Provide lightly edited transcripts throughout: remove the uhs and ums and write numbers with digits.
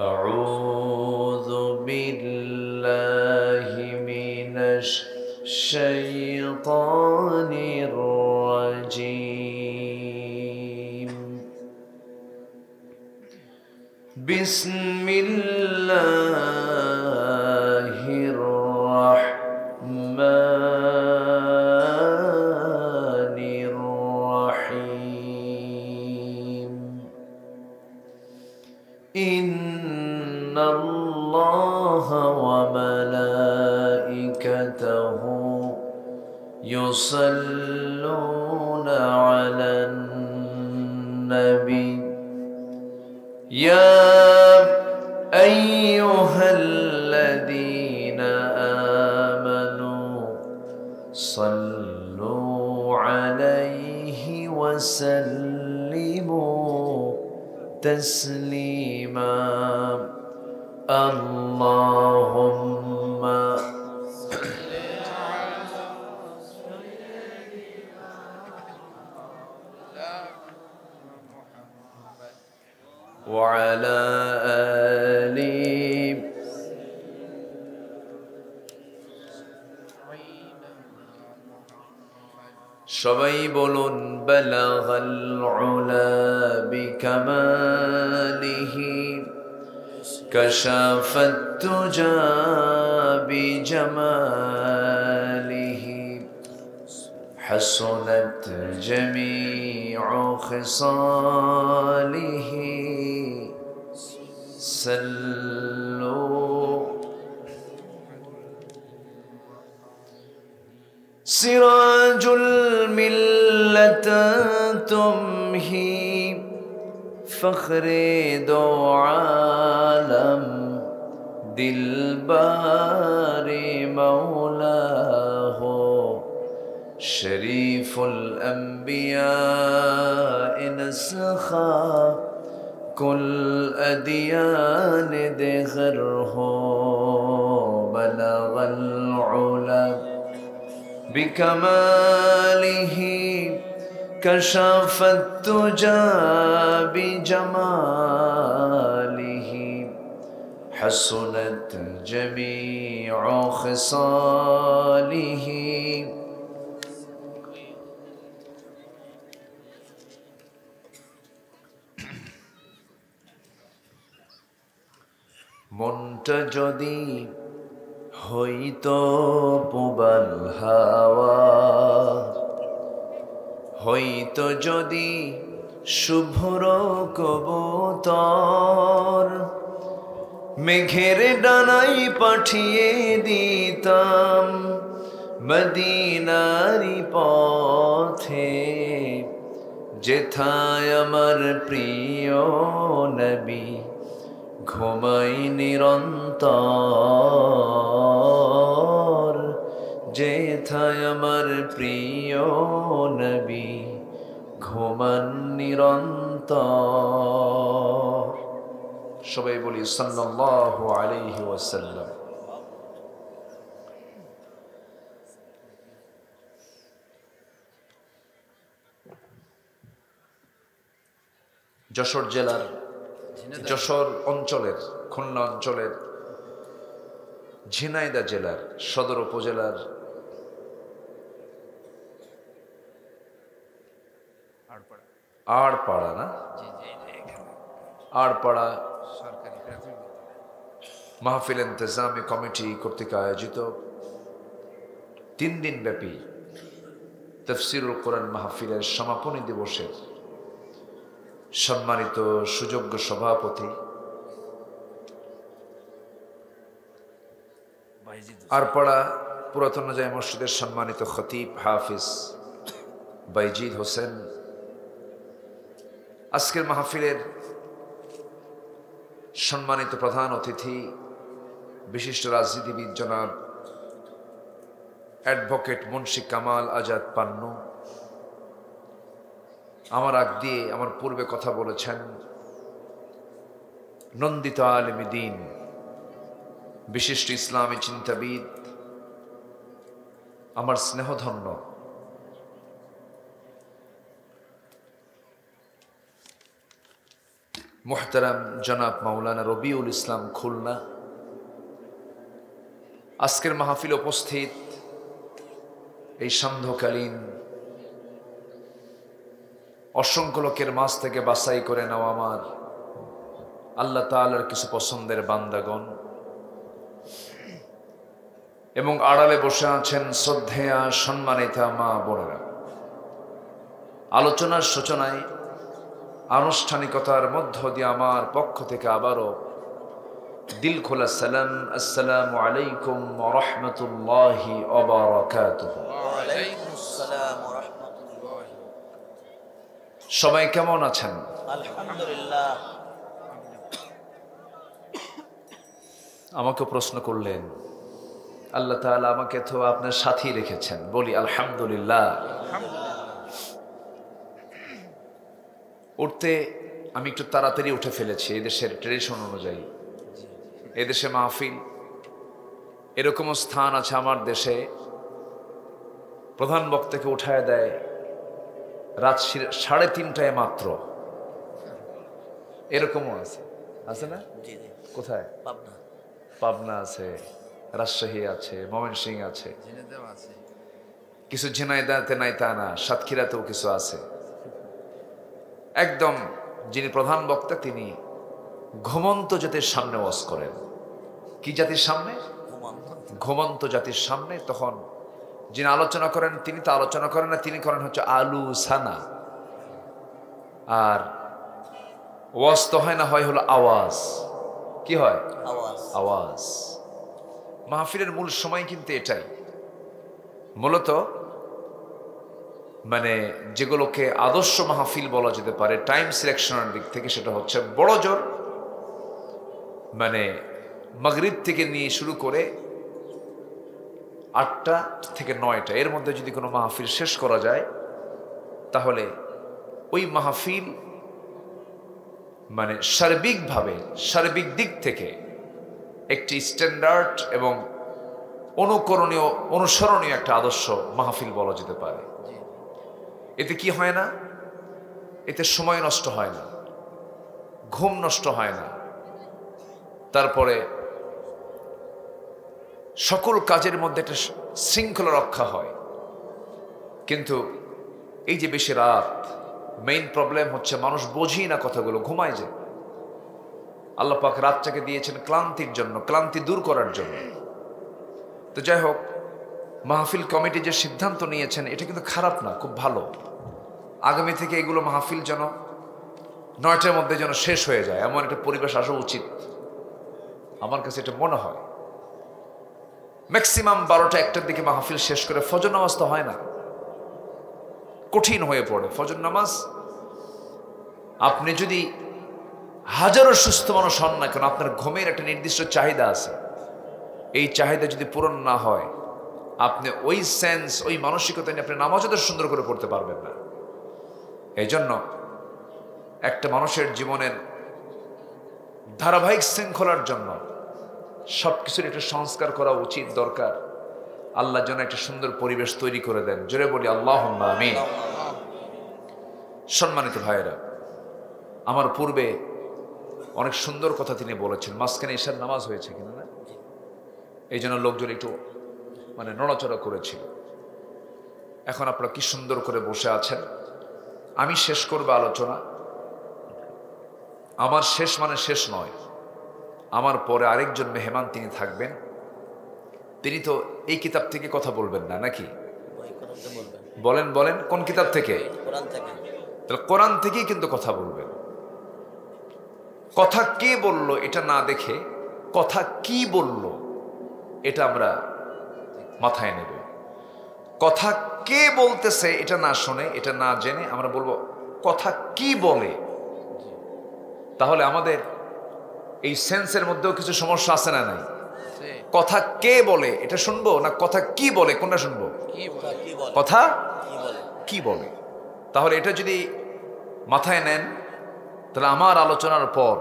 أعوذ بالله من الشيطان الرجيم بسم الله الرحمن الرحيم إن الله وملائكته يصلون على النبي يا أيها الذين آمنوا صلوا عليه وسلموا تسليما اللهم وعلى آل সবাই বলুন বালাগাল উলা বিকামালিহি কাশাফাত তুজা বিজামালিহি হাসনাত জামিউ খিসালিহি সাল্লু সিরাজুল মিল্লাত তুমহি ফখরে দো আলম দিলবারে মৌলা হো শরীফুল আম্বিয়া ইনসখা কুল আদিয়ান দেগর হো বলগল উলা بكماله كشف التجى بجماله حسنت جميع خصاله মনটা যদি হইতো পুবাল হাওয়া হইতো যদি শুভ্র কবুতর মেঘের ডানাই পাঠিয়ে দিতাম মদিনারি পথে যেথায় আমার প্রিয় নবী ঘুমাই নিরন্তর যেথায় আমার প্রিয় নবী ঘুমান নিরন্তর সবাই বলি সাল্লাল্লাহু আলাইহি ওয়াসাল্লাম। যশোর জেলার যশোর অঞ্চলের খুলনা অঞ্চলের ঝিনাইদহ জেলার সদর উপজেলার আড়পাড়া না আড়পাড়া মাহফিল ইন্তেজামি কমিটি কর্তৃক আয়োজিত 3 দিন ব্যাপী তাফসীরুল কোরআন মাহফিলের সমাপনী দিবসের সম্মানিত সুযোগ্য সভাপতি আরপাড়া পুরাতন জামে মসজিদের সম্মানিত খতিব হাফিজ বাইজিদ হোসেন, আজকের মাহফিলের সম্মানিত প্রধান অতিথি বিশিষ্ট রাজনীতিবিদ জনাব অ্যাডভোকেট মুন্সি কামাল আজাদ পান্নু, আমার আগ দিয়ে আমার পূর্বে কথা বলেছেন নন্দিত আলেম দ্বীন বিশিষ্ট ইসলামী চিন্তাবিদ, আমার স্নেহধন্য মুহতারাম জনাব মাওলানা রবিউল ইসলাম খুলনা, আজকের মাহফিল উপস্থিত এই সান্ধ্যকালীন অসংখ্য লোকের মাঝ থেকে বাছাই করে নেওয়া আমার আল্লাহ তাআলার কিছু পছন্দের বান্দাগণ এবং আড়ালে বসে আছেন শ্রদ্ধেয়া সম্মানিতা মা বোনেরা, আলোচনার সূচনায় আনুষ্ঠানিকতার মধ্য দিয়ে আমার পক্ষ থেকে আবারও দিল খোলা সালাম, আসসালামু আলাইকুম ওয়া রাহমাতুল্লাহি ওয়া বারাকাতুহু। ওয়া আলাইকুমুস সালাম ওয়া রাহমাতুল্লাহি। সবাই কেমন আছেন? আলহামদুলিল্লাহ। আমাকে প্রশ্ন করলেন, আল্লাহ তাআলা আমাকে তো আপনার সাথী রেখেছেন, বলি আলহামদুলিল্লাহ। উঠতে আমি একটু তাড়াতাড়ি উঠে ফেলেছি এদেশের ট্রেডিশন অনুযায়ী। এদেশে মাহফিল এরকমও স্থান আছে আমার দেশে, প্রধান বক্তাকে উঠায় দেয় রাত 3:30টায় মাত্র, এরকমও আছে, আছে না? জি জি। কোথায়? পাবনা। পাবনা আছে, রাজশাহী আছে, ময়মনসিংহ আছে, কিছু ঝিনাইদহতে নাই তা না, সাতক্ষীরাতেও কিছু আছে। একদম যিনি প্রধান বক্তা তিনি ঘুমন্ত জাতির সামনে ওয়াজ করেন। কি জাতির সামনে? ঘুমন্ত জাতির সামনে। তখন যিনি আলোচনা করেন তিনি তো আলোচনা করেন না, তিনি করেন হচ্ছে আলু সানা। আর ওয়াজ তো হয় না, হয় হলো আওয়াজ। কি হয়? আওয়াজ। মাহফিলের মূল সময় কিন্তু এটাই। মূলত মানে যেগুলোকে আদর্শ মাহফিল বলা যেতে পারে টাইম সিলেকশনের দিক থেকে, সেটা হচ্ছে বড় জোর মানে মাগরিব থেকে নিয়ে শুরু করে 8টা থেকে 9টা এর মধ্যে যদি কোনো মাহফিল শেষ করা যায়, তাহলে ওই মাহফিল মানে সার্বিকভাবে সার্বিক দিক থেকে একটি স্ট্যান্ডার্ড এবং অনুকরণীয় অনুসরণীয় একটা আদর্শ মাহফিল বলা যেতে পারে। এতে কি হয় না? এতে সময় নষ্ট হয় না, ঘুম নষ্ট হয় না, তারপরে সকল কাজের মধ্যে একটা শৃঙ্খলা রক্ষা হয়। কিন্তু এই যে বেশি রাত, মেইন প্রবলেম হচ্ছে মানুষ বোঝেই না কথাগুলো, ঘুমায় যায়। আল্লাহ পাক রাতটাকে দিয়েছেন ক্লান্তির জন্য, ক্লান্তি দূর করার জন্য। তো যাই হোক, মাহফিল কমিটি যে সিদ্ধান্ত নিয়েছেন এটা কিন্তু খারাপ না, খুব ভালো। আগামী থেকে এগুলো মাহফিল যেন 9টার মধ্যে যেন শেষ হয়ে যায়, এমন একটা পরিবেশ আসা উচিত। আমার কাছে এটা মনে হয় ম্যাক্সিমাম 12টা 1টার দিকে মাহফিল শেষ করে ফজর নামাজ তো হয় না, কঠিন হয়ে পড়ে ফজর নামাজ। আপনি যদি হাজারো সুস্থ মানুষ হন না কেন, আপনার ঘুমের একটা নির্দিষ্ট চাহিদা আছে। এই চাহিদা যদি পূরণ না হয়, আপনি ওই সেন্স ওই মানসিকতা নিয়ে আপনি নামাজও তো সুন্দর করে পড়তে পারবেন না। এই জন্য একটা মানুষের জীবনের ধারাবাহিক শৃঙ্খলার জন্য সবকিছুর একটা সংস্কার করা উচিত, দরকার। আল্লাহ যেন একটা সুন্দর পরিবেশ তৈরি করে দেন, জোরে বলি আল্লাহুম্মা আমিন। সম্মানিত ভাইয়েরা, আমার পূর্বে অনেক সুন্দর কথা তিনি বলেছেন। মাঝখানে ঈশার নামাজ হয়েছে কিনা না, এই জন্য লোকজন একটু মানে নড়াচড়া করেছিল। এখন আপনারা কি সুন্দর করে বসে আছেন। আমি শেষ করব আলোচনা। আমার শেষ মানে শেষ নয়, আমার পরে আরেকজন মেহমান তিনি থাকবেন। তিনি তো এই কিতাব থেকে কথা বলবেন না নাকি? বলেন বলেন, কোন কিতাব থেকে? তাহলে কোরআন থেকেই কিন্তু কথা বলবেন। কথা কে বলল এটা না দেখে কথা কি বলল এটা আমরা মাথায় নেব। কথা কে বলতেছে এটা না শুনে, এটা না জেনে আমরা বলবো কথা কি বলে। তাহলে আমাদের এই সেন্সের মধ্যেও কিছু সমস্যা আছে না নাই? কথা কে বলে এটা শুনবো না কথা কি বলে কোনটা শুনবো? কথা কি বলে। তাহলে এটা যদি মাথায় নেন, তাহলে আমার আলোচনার পর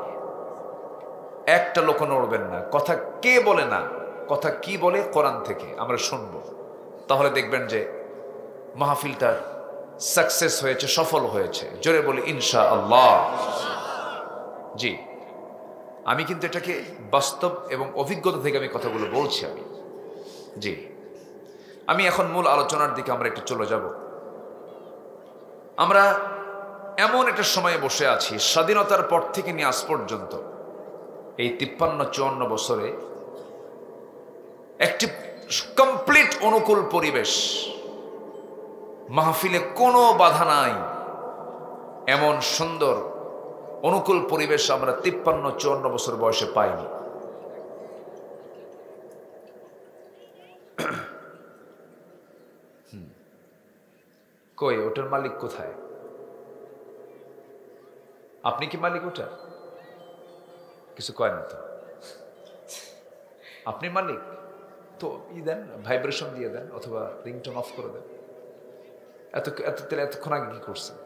একটা লোক নড়বেন না। কথা কে বলে না, কথা কি বলে কোরআন থেকে আমরা শুনবো। তাহলে দেখবেন যে মাহফিলটার সাকসেস হয়েছে, সফল হয়েছে। জোরে বলি ইনশাআল্লাহ। জি, আমি কিন্তু এটাকে বাস্তব এবং অভিজ্ঞতা থেকে আমি কথাগুলো বলছি আমি। জি, আমি এখন মূল আলোচনার দিকে আমরা একটু চলে যাব। আমরা এমন একটা সময়ে বসে আছি, স্বাধীনতার পর থেকে নিয়ে আজ পর্যন্ত এই 53-54 বছরে একটি কমপ্লিট অনুকূল পরিবেশ, মাহফিলে কোনো বাধা নাই, এমন সুন্দর অনুকূল পরিবেশ আমরা 53-54 বছর বয়সে পাইনি। কই ওটার মালিক কোথায়? আপনি কি মালিক ওটা? কিছু কয় না তো। আপনি মালিক তো দেন, ভাইব্রেশন দিয়ে দেন অথবা রিংটোন অফ করে দেন। এতক্ষণ আগে কি করছেন?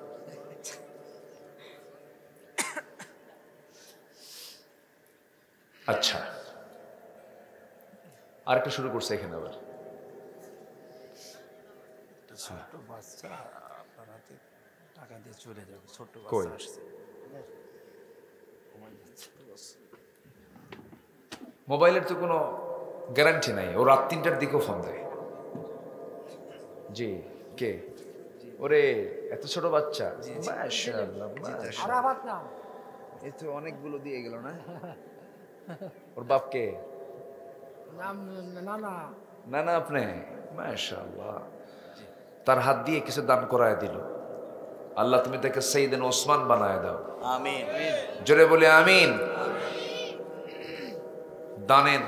আচ্ছা, আরেকটা শুরু করছে এখানে আবার। ছোট্ট বাচ্চা আপনার হাতে টাকা দিয়ে চলে যাবে, ছোট্ট কই? বাচ্চা আসছে। মোবাইলের তো কোনো গ্যারান্টি নাই, ও রাত 3টার দিকেও ফোন দেয়। জি, কে? ওরে এত ছোট বাচ্চা, মাশাআল্লাহ, মাশাআল্লাহ। এই তো অনেকগুলো দিয়ে গেল না? ওর বাপ কে? না না আপনি, মাশাআল্লাহ। তার হাত দিয়ে কিছু দান করায় দিল। আল্লাহ তুমি তাকে সাইয়েদনা ওসমান বানায় দাও। আমিন। জোরে বলে আমিন। দানের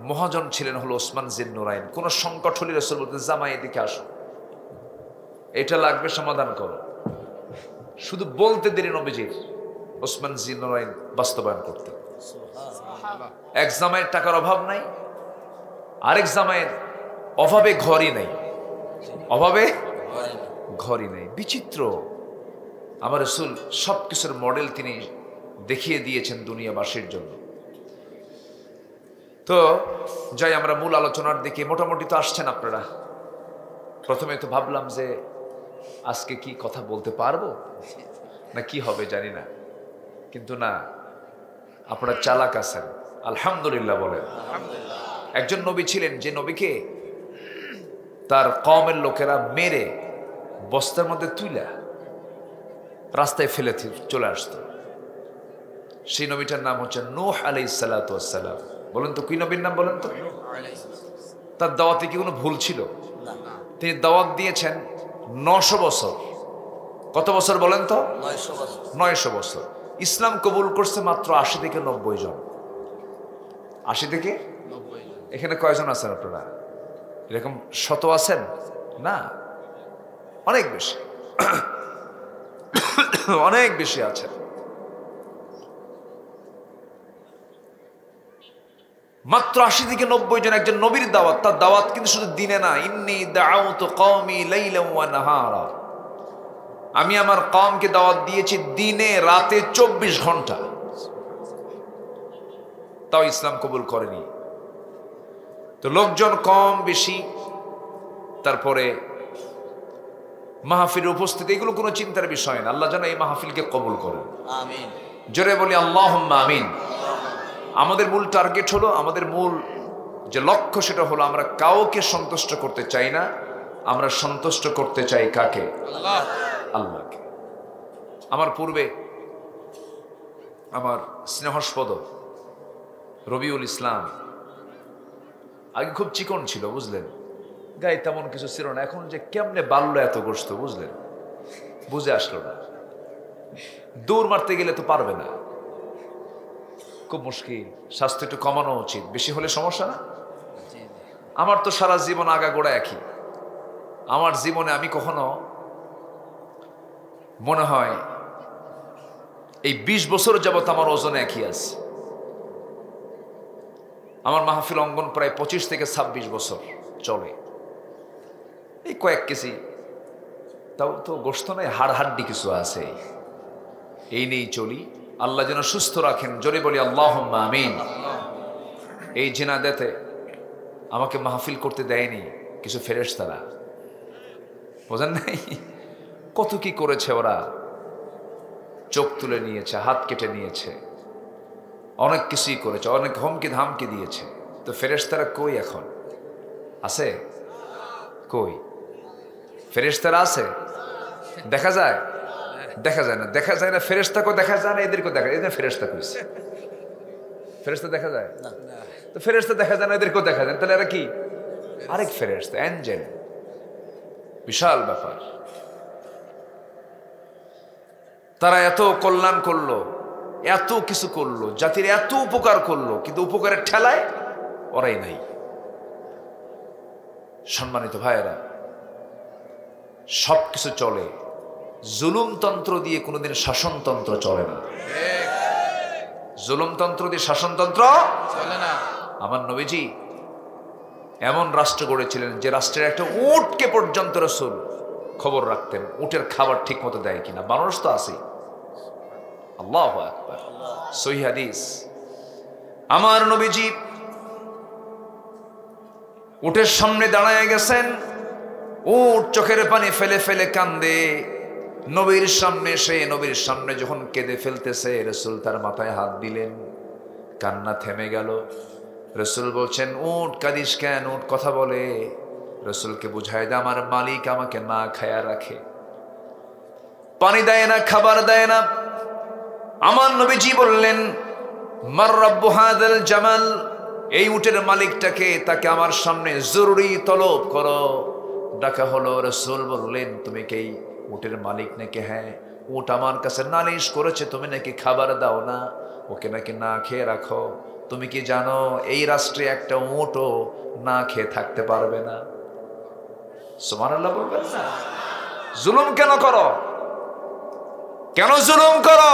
মহাজন ছিলেন হলো ওসমান জিন্নুরাইন। কোন সংকট হলে রাসূল বলতেন জামাই এদিকে আসো, এটা লাগবে সমাধান করো। শুধু বলতে দেরি নবীজির, ওসমান জিন্নুরাইন বাস্তবায়ন করতেন। এক জামাইয়ের টাকার অভাব নাই, আরেক জামাইয়ের অভাবে ঘরই নাই, অভাবে ঘরই নেই। বিচিত্র আমার রাসূল সবকিছুর মডেল তিনি দেখিয়ে দিয়েছেন দুনিয়াবাসীর জন্য। তো যাই আমরা মূল আলোচনার দিকে। মোটামুটি তো আসছেন আপনারা। প্রথমে তো ভাবলাম যে আজকে কি কথা বলতে পারবো না কি হবে জানি না, কিন্তু না, আপনারা চালাক আছেন, আলহামদুলিল্লাহ বলেন। একজন নবী ছিলেন যে নবীকে তার কওমের লোকেরা মেরে বস্তার মধ্যে তুইলা রাস্তায় ফেলে চলে আসতো। সেই নবীটার নাম হচ্ছে নূহ আলাইহিস সালাতু ওয়াস সালাম। বলেন তো কি নবীর নাম বলেন তো? তার দাওয়াতে কি কোনো ভুল ছিল? তিনি দাওয়াত দিয়েছেন 900 বছর। কত বছর বলেন তো? 900 বছর। 900 বছর। ইসলাম কবুল করছে মাত্র 80 থেকে 90 জন। 80 থেকে 90। এখানে কয়জন আছেন আপনারা? এরকম শত আছেন না? অনেক বেশি, অনেক বেশি আছেন। মাত্র 80 থেকে 90 জন। একজন নবীর দাওয়াত, তার দাওয়াত কিন্তু শুধু দিনে না। ইন্নী দাআউতু কওমি লাইলান ওয়া নাহারা, আমি আমার কওমকে দাওয়াত দিয়েছি দিনে রাতে 24 ঘন্টা, তাও ইসলাম কবুল করেনি। তো লোকজন কম বেশি, তারপরে মাহফিলের উপস্থিতি, এগুলো কোনো চিন্তার বিষয় না। আল্লাহ যেন এই মাহফিলকে কবুল করেন, আমিন। জোরে বলি আল্লাহুম্মা আমিন। আমাদের মূল টার্গেট হলো, আমাদের মূল যে লক্ষ্য সেটা হলো আমরা কাউকে সন্তুষ্ট করতে চাই না, আমরা সন্তুষ্ট করতে চাই কাকে? আল্লাহকে। আমার পূর্বে আমার স্নেহস্পদ রবিউল ইসলাম আগে খুব চিকন ছিল, বুঝলেন, গায়ে তেমন কিছু ছিল না। এখন যে কেমনে বাড়লো এত গোস্ত, বুঝলেন, বুঝে আসলো না। দৌড় মারতে গেলে তো পারবে না, খুব মুশকিল। স্বাস্থ্য একটু কমানো উচিত, বেশি হলে সমস্যা না। আমার তো সারা জীবন আগাগোড়া একই। আমার জীবনে আমি কখনো মনে হয় এই 20 বছর যাবত আমার ওজন একই আছে। আমার মাহফিল অঙ্গন প্রায় 25 থেকে 26 বছর চলে। এই কয়েক কেজি, তাও তো গোস্ত নাই, হাড় হাড্ডি কিছু আছে, এই নেই চলি। আল্লাহ যেন সুস্থ রাখেন, জোরে বলি আল্লাহুম্মা আমিন। এই জিনাদাতে আমাকে মাহফিল করতে দেয়নি কিছু ফেরেশতারা, বোঝেন নাই? কত কি করেছে ওরা, চোখ তুলে নিয়েছে, হাত কেটে নিয়েছে, অনেক কিছুই করেছে, অনেক হুমকি ধামকি দিয়েছে। তো ফেরেশতারা কই এখন? আছে? কই ফেরেশতারা আছে? দেখা যায়? দেখা যায় না। দেখা যায় না, ফেরেশতাকেও দেখা যায় না, এদেরকেও দেখা যায়। এদের ফেরেশতা কইছে, ফেরেশতা দেখা যায় তো ফেরেশতা দেখা যায় না, এদেরকেও দেখা যায় না, তাহলে এরা কি? আরেক ফেরেশতা, অ্যাঞ্জেল। বিশাল ব্যাপার। তারা এত কল্যাণ করলো, এত কিছু করলো, জাতির এত উপকার করলো, কিন্তু উপকারের ঠেলায় ওরাই নাই। সম্মানিত ভাইয়েরা, সবকিছু চলে, জুলুমতন্ত্র দিয়ে কোনোদিন শাসনতন্ত্র চলে না। জুলুমতন্ত্র দিয়ে শাসনতন্ত্র চলে না। আমার নবীজি এমন রাষ্ট্র গড়েছিলেন যে রাষ্ট্রের একটা উটকে পর্যন্ত রাসূল খবর রাখতেন, উটের খাবার ঠিক মতো দেয় কিনা। মানুষ তো আছে। আল্লাহু আকবার। সহিহ হাদিস। আমার নবীজি উটের সামনে দাঁড়ায় গেছেন, উট চোখের পানি ফেলে ফেলে কান্দে। নবীর সামনে সে নবীর সামনে যখন কেঁদে ফেলতেছে, রাসূল তার মাথায় হাত দিলেন, কান্না থেমে গেল। রাসূল বলছেন, উট কাঁদিস কেন? উট কথা বলে। রাসূলকে বুঝায় দে, আমার মালিক আমাকে না খায়া রাখে, পানি দেয় না, খাবার দেয় না। আমার নবীজি বললেন, মার রাব্বু হাদাল জামাল, এই উটের মালিকটাকে, তাকে আমার সামনে জরুরি তলব করো। ডাকা হলো। রাসূল বললেন, তুমি কি উটের মালিক নাকি? হ্যাঁ। উট আমার কাছে নালিশ করেছে, তুমি নাকি খাবার দাও না, ওকে নাকি না খেয়ে রাখো। তুমি কি জানো এই রাষ্ট্রে একটা উটও না খেয়ে থাকতে পারবে না? সুবহানাল্লাহ বলবেন না? জুলুম কেন করো? কেন জুলুম করো?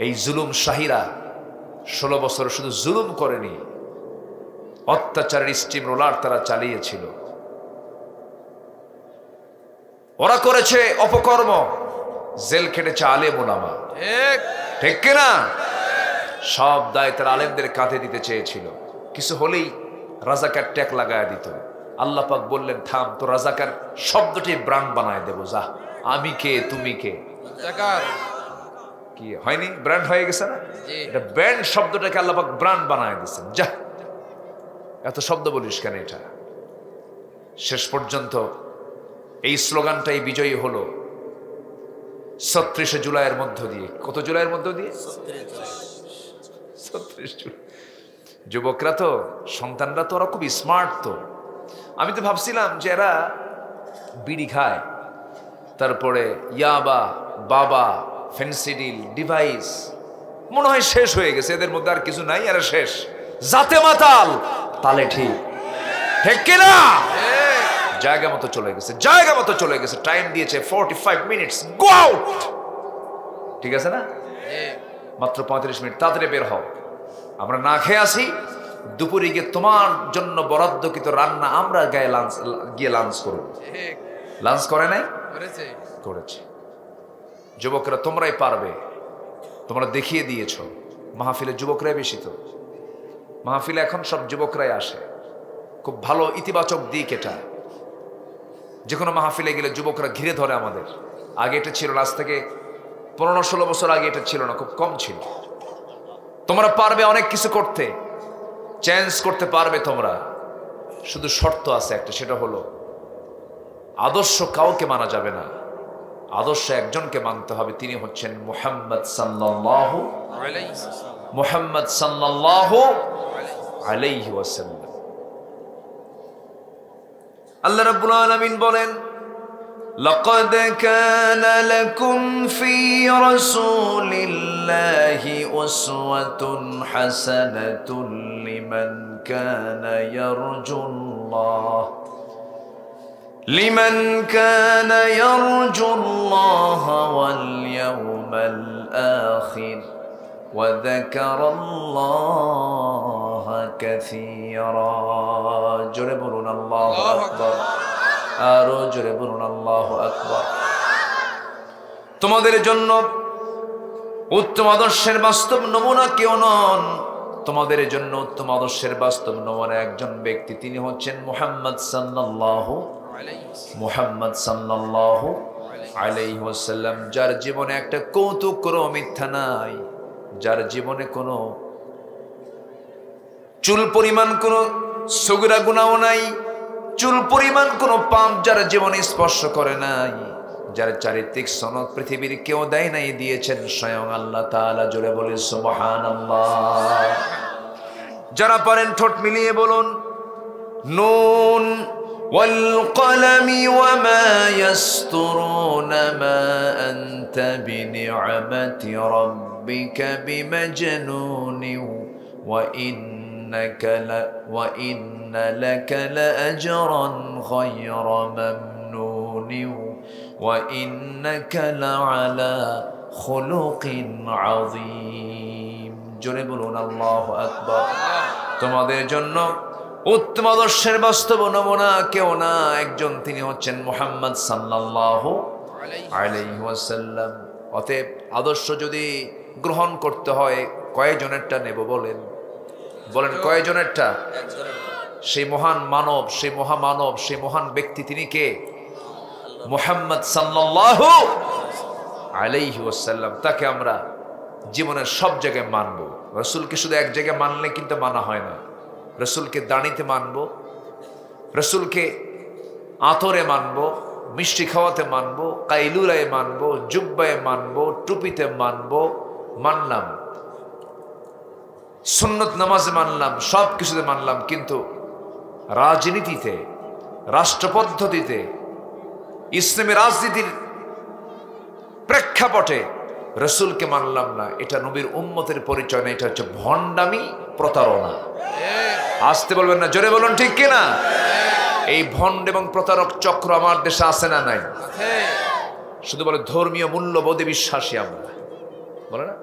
এই জুলুম শাহীরা 16 বছর শুধু জুলুম করেনি, অত্যাচারের স্টিম রোলার তারা চালিয়েছিল। ওরা করেছে অপকর্ম, জেল খেটেছে আলেম ওলামা, ঠিক কিনা? সব দায় তারা আলেমদের কাঁধে দিতে চেয়েছিল। কিছু হলেই রাজাকার ট্যাগ লাগায় দিত। আল্লাহ পাক বললেন, থাম, তো রাজাকার শব্দটি ব্র্যান্ড বানায় দেবো, যা। আমি কে, তুমি কে, কি হয়নি? ব্র্যান্ড হয়ে গেছে না? এটা ব্র্যান্ড শব্দটাকে আল্লাহ পাক ব্র্যান্ড বানায় দিয়েছেন। যা, এত শব্দ বলিস কেন? এটা শেষ পর্যন্ত এই স্লোগানটাই বিজয়ী হলো 36 জুলাইয়ের মধ্য দিয়ে। কত জুলাইয়ের মধ্য দিয়ে? 36 জুলাই। যুবকরা তো, সন্তানরা তো, ওরা খুব স্মার্ট। তো আমি তো ভাবছিলাম যে এরা বিড়ি খায়, তারপরে ইয়াবা, বাবা, ফেন্সিডিল, ডিভাইস, মনে হয় শেষ হয়ে গেছে, এদের মধ্যে আর কিছু নাই, এরা শেষ। জাতে মাতাল, তালে ঠিক, ঠিক কিনা? জায়গা মতো চলে গেছে, জায়গা মতো চলে গেছে। টাইম দিয়েছে 45 মিনিটস, গো আউট। ঠিক আছে না? মাত্র 35 মিনিট, তাড়াতাড়ি বের হও। আমরা না খেয়ে আসি, দুপুরে গিয়ে তোমার জন্য বরাদ্দকৃত রান্না আমরা গিয়ে লাঞ্চ করব। লাঞ্চ করে নাই? করেছে। যুবকরা তোমরাই পারবে, তোমরা দেখিয়ে দিয়েছ। মাহফিলে যুবকরাই বেশি। তো মাহফিলে এখন সব যুবকরাই আসে, খুব ভালো ইতিবাচক দিক এটা। যে কোনো মাহফিলে গেলে যুবকরা ঘিরে ধরে আমাদের। আগে এটা ছিল না, আজ থেকে 15-16 বছর আগে এটা ছিল না, খুব কম ছিল। তোমরা পারবে অনেক কিছু করতে, চেঞ্জ করতে পারবে তোমরা। শুধু শর্ত আছে একটা, সেটা হলো আদর্শ কাউকে মানা যাবে না, আদর্শ একজনকে মানতে হবে, তিনি হচ্ছেন মুহাম্মদ সাল্লাল্লাহু আলাইহি ওয়াসাল্লাম। আল্লাহ রাব্বুল আলামিন বলেন, লাকাদ কানা লাকুম ফি রাসূলিল্লাহি উসওয়াতুন হাসানাতুন লিমান কানা ইয়ারজুল্লাহ ওয়াল ইয়াওমাল আখির ওয়া যাকারাল্লাহা কাসীরা। জোরে বলুন আল্লাহু আকবার। আরো জোরে বলুন আল্লাহু আকবার। তোমাদের জন্য উত্তম আদর্শের বাস্তব নমুনা কেউ নন, তোমাদের জন্য উত্তম আদর্শের বাস্তব নমুনা একজন ব্যক্তি, তিনি হচ্ছেন মুহাম্মদ সাল্লাল্লাহু আলাইহি ওয়াসাল্লাম, যার জীবনে একটা কৌতুক মিথ্যা নাই, যার জীবনে কোনো চুল পরিমাণ কোনো সগীরা গুনাহ নাই, চুল পরিমাণ কোনো পাপ যার জীবনে স্পর্শ করে নাই, যার চারিত্রিক সনদ পৃথিবীর কেউ দেয় নাই, দিয়েছেন স্বয়ং আল্লাহ তাআলা। জোরে বলে সুবহানাল্লাহ। যারা পারেন ঠোঁট মিলিয়ে বলুন নুন ওয়াল কলামি ওয়া মা ইয়াসতুরুন মা আনতা বিনি'মাতি রাব্বিকা বিমাজনুন ওয়া ইন্না লাকা লাআজরান গায়রা মামনুন ওয়া ইন্নাকা লাআলা খুলুকিন আযীম। জোরে বলুন আল্লাহু আকবার। তোমাদের জন্য উত্তম আদর্শের বাস্তব নমুনা কেউ না, একজন, তিনি হচ্ছেন মুহাম্মদ সাল্লাল্লাহু আলাইহি ওয়াসাল্লাম। অতএব আদর্শ যদি গ্রহণ করতে হয় কয়জনেরটা নেব বলেন? বলেন কয়জনেরটা? সেই মহান মানব, সেই মহামানব, সেই মহান ব্যক্তি তিনি কে? মুহাম্মদ সাল্লাল্লাহু আলাইহি ওয়াসাল্লাম। তাকে আমরা জীবনের সব জায়গায় মানব। রাসূলকে শুধু এক জায়গায় মানলে কিন্তু মানা হয় না। রাসূলকে দাড়িতে মানব, রাসূলকে আতরে মানব, মিষ্টি খাওয়াতে মানব, কাইলুলায় মানব, জুব্বায় মানব, টুপিতে মানব, মানলাম, সুন্নত নামাজে মানলাম, সব কিছুতে মানলাম, কিন্তু রাজনীতিতে, রাষ্ট্র পদ্ধতিতে, ইসলামী রাজনীতির প্রেক্ষাপটে রাসূলকে মানলাম না। এটা নবীর উম্মতের পরিচয় না, এটা হচ্ছে ভণ্ডামি, প্রতারণা। আসতে বলবেন না, জোরে বলুন ঠিক কিনা? এই ভণ্ড এবং প্রতারক চক্র আমার দেশে আছে না নাই? শুধু বলে ধর্মীয় মূল্যবোধে বিশ্বাসী আমরা, বলে না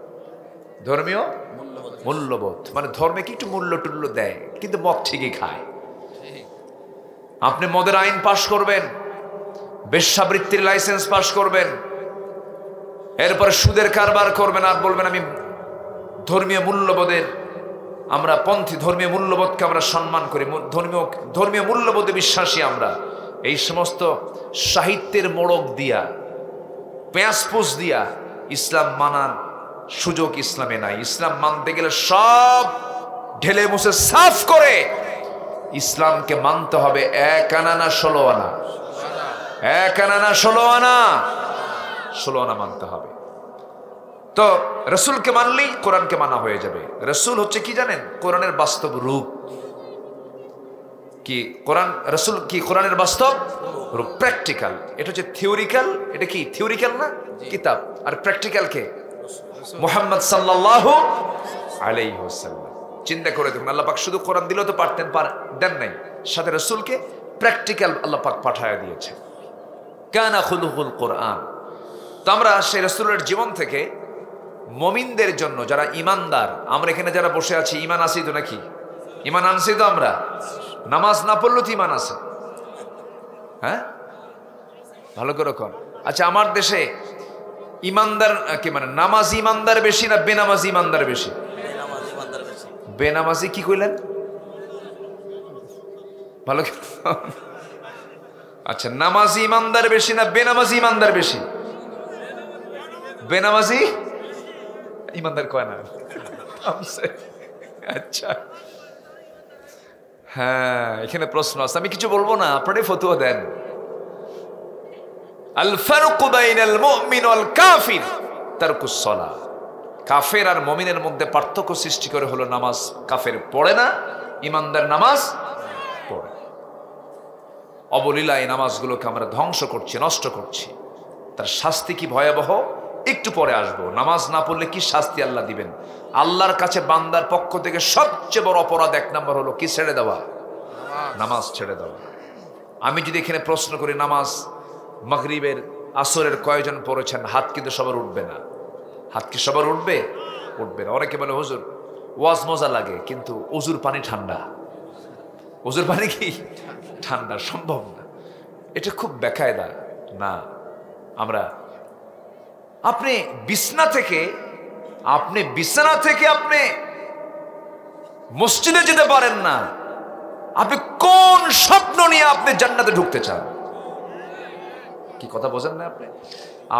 ধর্মীয় মূল্যবোধ, মানে ধর্মে কি একটু মূল্য টুল্য দেয়, কিন্তু মদ ঠিকই খায়। আপনি মদের আইন পাশ করবেন, বেশ্যাবৃত্তির লাইসেন্স পাশ করবেন, এরপরে সুদের কারবার করবেন, আর বলবেন আমি ধর্মীয় মূল্যবোধের, আমরা পন্থী, ধর্মীয় মূল্যবোধকে আমরা সম্মান করি, ধর্মীয় মূল্যবোধে বিশ্বাসী আমরা। এই সমস্ত সাহিত্যের মোড়ক দিয়া, পেঁয়াজপুষ দিয়া ইসলাম মানার সুযোগ ইসলামে নাই। ইসলাম মানতে গেলে সব ঢেলে মুছে সাফ করে ইসলামকে মানতে হবে। 1 আনা না 16 আনা, 1 আনা না 16 আনা, 16 আনা মানতে হবে। তো রসুলকে মানলেই কোরআনকে মানা হয়ে যাবে। রসুল হচ্ছে কি জানেন? কোরআনের বাস্তব রূপ। কি কোরআন? রসুল কি কোরআনের বাস্তব রূপ, প্র্যাকটিক্যাল। এটা হচ্ছে থিওরিক্যাল, এটা কি থিওরিক্যাল না কিতাব, আর প্র্যাকটিক্যাল কে? মুহাম্মদ সাল্লাল্লাহু আলাইহি ওয়াসাল্লাম। চিন্তা করে দেখুন, আল্লাহ পাক শুধু কোরআন দিলেও তো পারতেন, দেন নাই, সাথে রসুলকে প্র্যাকটিক্যাল আল্লাহ পাক পাঠায়া দিয়েছে। কানা খুলুকুল কোরআন। তো আমরা সেই রসুলের জীবন থেকে মুমিনদের জন্য, যারা ইমানদার, আমরা এখানে যারা বসে আছি ইমান আছি তো নাকি? ইমান আনছি তো আমরা? নামাজ না পড়লেও তো ইমান আছে, হ্যাঁ? ভালো করে কর। আচ্ছা, আমার দেশে ইমানদার কি মানে নামাজ ইমানদার বেশি না বেনামাজি ইমানদার বেশি? বেনামাজি কি কইলেন? ভালো। আচ্ছা, নামাজি ইমানদার বেশি না বেনামাজি ইমানদার বেশি? বেনামাজি ইমানদার কয় না। আচ্ছা, হ্যাঁ, এখানে প্রশ্ন আছে, আমি কিছু বলবো না, আপনারাই ফতোয়া দেন। আল ফারকু বাইনাল মুমিন ওয়াল কাফির তারকুস সালাহ। কাফের আর মুমিনের মধ্যে পার্থক্য সৃষ্টি করে হলো নামাজ। কাফের পড়ে না, ইমানদার নামাজ পড়ে। অবলীলায় নামাজগুলোকে আমরা ধ্বংস করছি, নষ্ট করছি। তার শাস্তি কি ভয়াবহ, একটু পরে আসবো। নামাজ না পড়লে কি শাস্তি আল্লাহ দিবেন। আল্লাহর কাছে বান্দার পক্ষ থেকে সবচেয়ে বড় অপরাধ 1 নম্বর হলো কি? ছেড়ে দেওয়া, নামাজ ছেড়ে দেওয়া। আমি যদি এখানে প্রশ্ন করি নামাজ মাগরিবের আসরের কয়জন পড়েছেন, হাত কিন্তু সবার উঠবে না। হাত কি সবার উঠবে? উঠবে না। অনেকে বলে হুজুর ওয়াজ মজা লাগে, কিন্তু ওজুর পানি ঠান্ডা। ওজুর পানি কি ঠান্ডা? সম্ভব না। এটা খুব বেকায়দা না। আমরা আপনি বিছানা থেকে আপনি মসজিদে যেতে পারেন না। আপনি কোন স্বপ্ন নিয়ে আপনি জান্নাতে ঢুকতে চান? কি কথা বোঝেন না আপনি?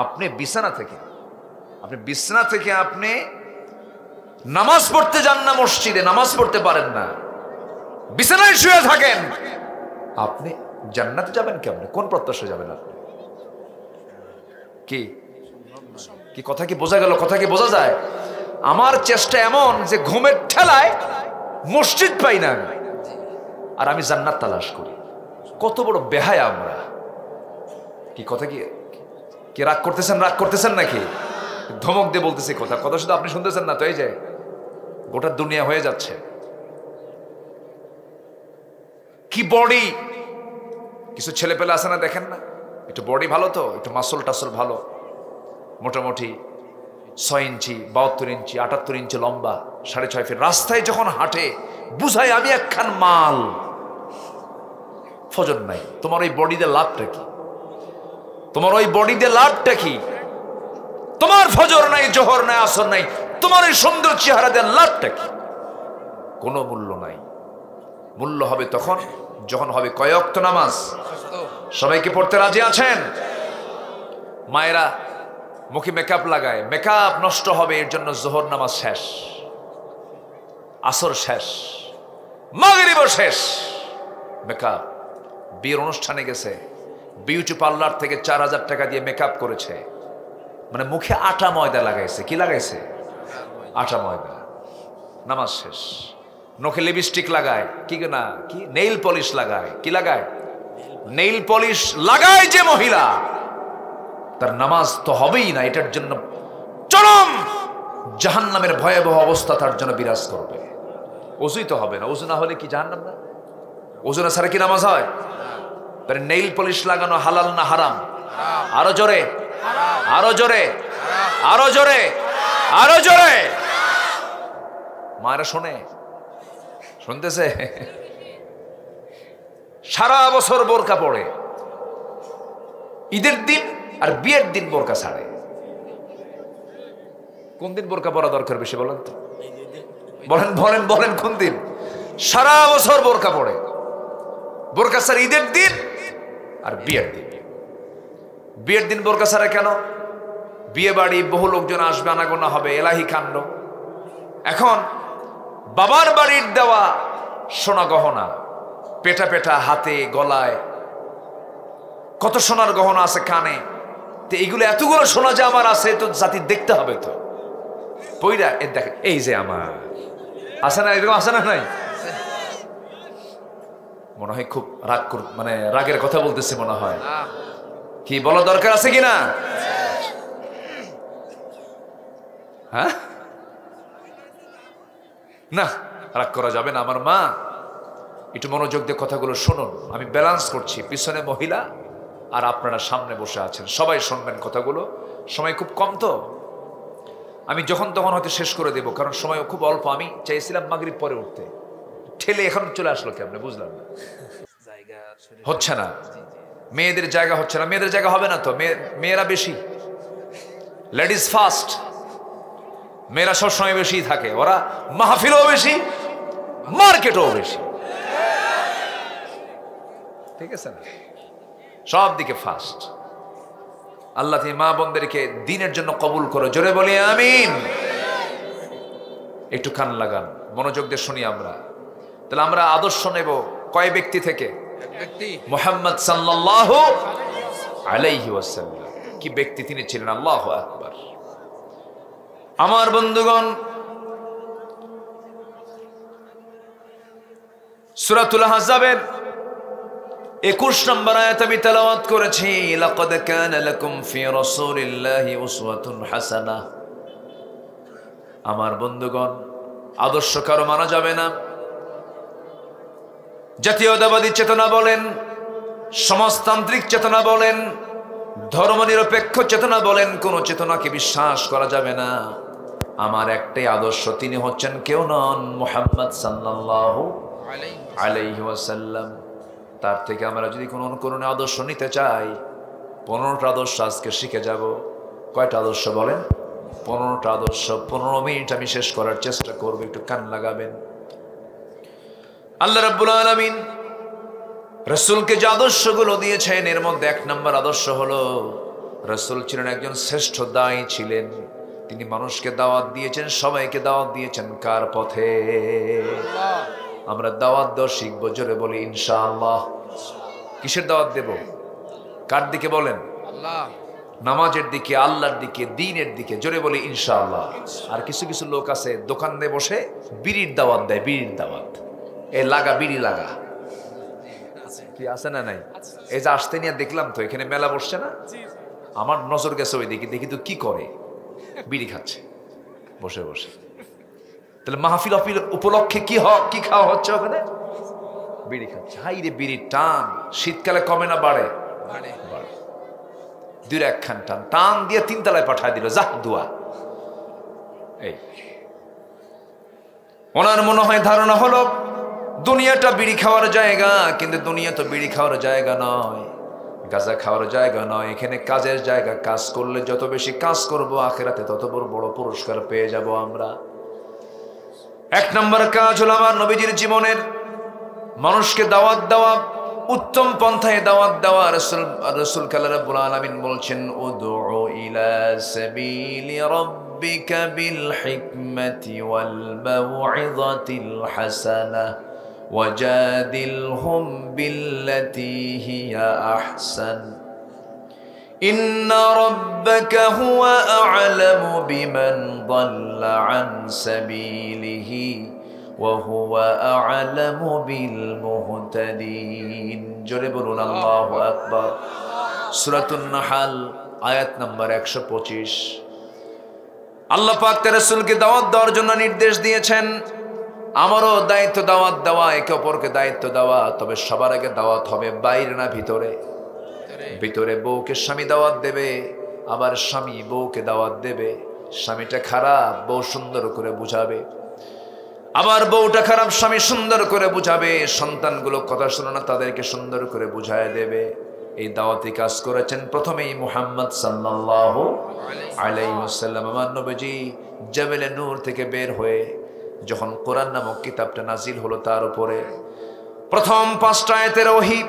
আপনি বিছানা থেকে আপনি নামাজ পড়তে যান না মসজিদে, নামাজ পড়তে পারেন না, বিছানায় শুয়ে থাকেন, আপনি জান্নাতে যাবেন কেমনে? কোন প্রত্যাশা যাবেন আপনি? কি কি কথা কি বোঝা গেল? কথা কি বোঝা যায়? আমার চেষ্টা এমন যে ঘুমের ঠেলায় মসজিদ পাই না আমি, আর আমি জান্নাত তালাশ করি। কত বড় বেহায়া আমরা! কি কথা কি কি রাগ করতেছেন? রাগ করতেছেন নাকি? ধমক দিয়ে বলতেছি কথা, কথা শুধু আপনি শুনতেছেন না তো, এই যে গোটা দুনিয়া হয়ে যাচ্ছে। কি বডি! কিছু ছেলে পেলে আছে না, দেখেন না, একটু বডি ভালো তো, একটু মাসল টাসল ভালো, মোটামুটি 6 ইঞ্চি 72 ইঞ্চি 78 ইঞ্চি লম্বা, 6.5 ফিট, রাস্তায় যখন হাঁটে বুঝায় আমি একখান মাল। ফজর নাই, তোমার ওই বডি দিয়ে লাভটা কি? তোমার ওই বডি দিয়ে লাভটা কি? তোমার ফজর নাই, জোহর নাই, আসর নাই, তোমার ওই সুন্দর চেহারা দিয়ে লাভটা কি? কোনো মূল্য নাই। মূল্য হবে তখন যখন হবে কয় ওয়াক্ত নামাজ। সবাইকে পড়তে রাজি আছেন? মায়েরা মুখে মেকআপ লাগায়, মেকআপ নষ্ট হবে, এর জন্য জোহর নামাজ শেষ, আসর শেষ, মাগরিবও শেষ। মেকআপ, বিয়ের অনুষ্ঠানে গেছে, বিউটি পার্লার থেকে 4000 টাকা দিয়ে মেকআপ করেছে, মানে মুখে আটা ময়দা লাগাইছে। কি লাগাইছে? আটা ময়দা। নামাজ শেষ। নখে লিপস্টিক লাগায়, কি না, কি নেইল পলিশ লাগায়, কি লাগায়? নেইল পলিশ লাগায় যে মহিলা, তার নামাজ তো হবেই না। এটার জন্য চরম জাহান্নামের ভয়াবহ অবস্থা তার জন্য বিরাজ করবে। ওযুই তো হবে না, ওযু না হলে কি জাহান্নাম না? ওযু না ছাড়া কি নামাজ হয়? তাহলে নেইল পলিশ লাগানো হালাল না হারাম? আরো জোরে, আরো জোরে, আরো জোরে, আরো জোরে। মায়েরা শোনে, শুনতেছে? সারা বছর বোরকা পড়ে, ঈদের দিন আর বিয়ের দিন বোরকা ছাড়ে। কোন দিন বোরকা পরা দরকার বেশি বলেন তো? বলেন বলেন বলেন, কোন দিন? সারা বছর বোরকা পড়ে, বোরকা ছাড়ে ঈদের দিন আর বিয়ের দিন। বিয়ের দিন বোরকা ছাড়ে কেন? বিয়ে বাড়ি, বহু লোকজন আসবে, আনাগোনা হবে, এলাহি কাণ্ড। এখন বাবার বাড়ির দেওয়া সোনা গহনা, পেটা পেটা হাতে, গলায়, কত সোনার গহনা আছে কানে, তো এইগুলো এতগুলো সোনা যে আমার আছে, তো জাতি দেখতে হবে তো। পইরা এ দেখে, এই যে আমার আছে না, এরকম আছে না? নাই? মনে হয় খুব রাগ, মানে রাগের কথা বলতেছে মনে হয়। কি বলা দরকার আছে কিনা? হ্যাঁ, না রাগ করা যাবে না। আমার মা, একটু মনোযোগ দিয়ে কথাগুলো শুনুন। আমি ব্যালেন্স করছি, পিছনে মহিলা আর আপনারা সামনে বসে আছেন, সবাই শুনবেন কথাগুলো। সময় খুব কম তো, আমি যখন তখন হয়তো শেষ করে দেব, কারণ সময় খুব অল্প। আমি চাইছিলাম মাগরিব পরে উঠতে, ঠেলে এখন চলে আসলো কেমনে বুঝলাম না। হচ্ছে না, মেয়েদের জায়গা হচ্ছে না। মেয়েদের জায়গা হবে না তো, মেয়েরা বেশি, লেডিস ফার্স্ট। মেয়েরা সবসময় বেশি থাকে, ওরা মাহফিলও বেশি, মার্কেটও বেশি, ঠিক আছে না? সব দিকে ফার্স্ট। আল্লাহ তুমি মা বোনদেরকে দিনের জন্য কবুল করো, জোরে বলি আমিন। একটু কান লাগান, মনোযোগ দিয়ে শুনি আমরা। তাহলে আমরা আদর্শ নেব কয় ব্যক্তি থেকে? মুহাম্মদ সাল্লাল্লাহু আলাইহি ওয়াসাল্লাম। কি ব্যক্তি তিনি ছিলেন! আল্লাহু আকবার। আমার বন্ধুগণ, সূরাতুল আহজাবের 21 নম্বর আয়াত আমি তেলাওয়াত করেছি। লাকাদ কানা লাকুম ফি রাসূলিল্লাহি উসওয়াতুন হাসানাহ। আমার বন্ধুগণ, আদর্শ কারো মানা যাবে না। জাতীয়তাবাদী চেতনা বলেন, সমাজতান্ত্রিক চেতনা বলেন, ধর্মনিরপেক্ষ চেতনা বলেন, কোন চেতনাকে বিশ্বাস করা যাবে না। আমার একটাই আদর্শ, তিনি হচ্ছেন কেউ নন, মুহাম্মদ সাল্লাল্লাহু আলাইহি ওয়াসাল্লাম। তার থেকে আমরা যদি কোনো অনুকরণে আদর্শ নিতে চাই, 15টা আদর্শ আজকে শিখে যাব। কয়টা আদর্শ বলেন? 15টা আদর্শ। 15 মিনিট আমি শেষ করার চেষ্টা করব, একটু কান লাগাবেন। আল্লাহ রাব্বুল আলামিন রাসূলকে যে আদর্শগুলো দিয়েছেন, এর মধ্যে 1 নম্বর আদর্শ হলো রাসূল ছিলেন একজন শ্রেষ্ঠ দায়ী ছিলেন। তিনি মানুষকে দাওয়াত দিয়েছেন, সবাইকে দাওয়াত দিয়েছেন কার পথে? আমরা দাওয়াত দেওয়া শিখবো, জোরে বলি ইনশাআল্লাহ। কিসের দাওয়াত দেব? কার দিকে বলেন? নামাজের দিকে, আল্লাহর দিকে, দ্বীনের দিকে, জোরে বলি ইনশাআল্লাহ। আর কিছু কিছু লোক আছে দোকানে বসে বিড়ির দাওয়াত দেয়, বিড়ির দাওয়াত। এ লাগা, বিড়ি লাগা, কি আছে না নাই? এই যে আসতে নিয়ে দেখলাম তো এখানে মেলা বসছে না, আমার নজর গেছে ওই দিকে, দেখি তো কি করে, বিড়ি খাচ্ছে বসে বসে। তাহলে মাহফিল উপলক্ষে কি খাওয়া হচ্ছে ওখানে? বিড়ি খাচ্ছে। হাই রে বিড়ির টান, শীতকালে কমে না বাড়ে? বাড়ে। দুই একখান টান টান দিয়ে 3 তলায় পাঠায় দিল, যাহ দুয়া। এই ওনার মনে হয় ধারণা হলো দুনিয়াটা বিড়ি খাওয়ার জায়গা, কিন্তু দুনিয়া তো বিড়ি খাওয়ার জায়গা নয়, গাঁজা খাওয়ার জায়গা নয়। এখানে কাজের জায়গা, কাজ করলে যত বেশি কাজ করব আখিরাতে তত বড় পুরস্কার পেয়ে যাব আমরা। 1 নম্বর কাজ হলো আমার নবীজির জীবনের মানুষকে দাওয়াত দেওয়া, উত্তম পন্থায় দাওয়াত দেওয়া। রাসূল আল্লাহ রাব্বুল আলামিন বলছেন, উদউ ইলা সাবিলি রাব্বিকা বিল হিকমাতি ওয়াল মাউইযাতিল হাসানাহ ওয়াজাদিলহুম বিল্লাতী হিয়া আহসান ইন্না রাব্বাকা হুয়া আ'লামু বিমান দাল্লা আন সাবিলিহি ওয়া হুয়া আ'লামু বিল মুহতাদিন। জোরে বলুন আল্লাহু আকবার। সূরাতুন নাহল আয়াত নাম্বার 125। আল্লাহ পাক তার রাসূলকে দাওয়াত দেওয়ার জন্য নির্দেশ দিয়েছেন। আমারও দায়িত্ব দাওয়াত দেওয়া, একে অপরকে দায়িত্ব দেওয়া। তবে সবার আগে দাওয়াত হবে বাইরে না ভিতরে? ভিতরে বউকে স্বামী দাওয়াত দেবে, আবার স্বামী বউকে দাওয়াত দেবে। স্বামীটা খারাপ, বউ সুন্দর করে বুঝাবে, আবার বউটা খারাপ, স্বামী সুন্দর করে বুঝাবে। সন্তানগুলো কথা শোনে না, তাদেরকে সুন্দর করে বুঝায় দেবে। এই দাওয়াতি কাজ করেছেন প্রথমেই মুহাম্মদ সাল্লাল্লাহু আলাইহি ওয়াসাল্লাম। আমার নবীজি জাবেলে নূর থেকে বের হয়ে যখন কোরআন নামক কিতাবটা নাজিল হলো তার উপরে, প্রথম 5টা আয়াতের ওহী,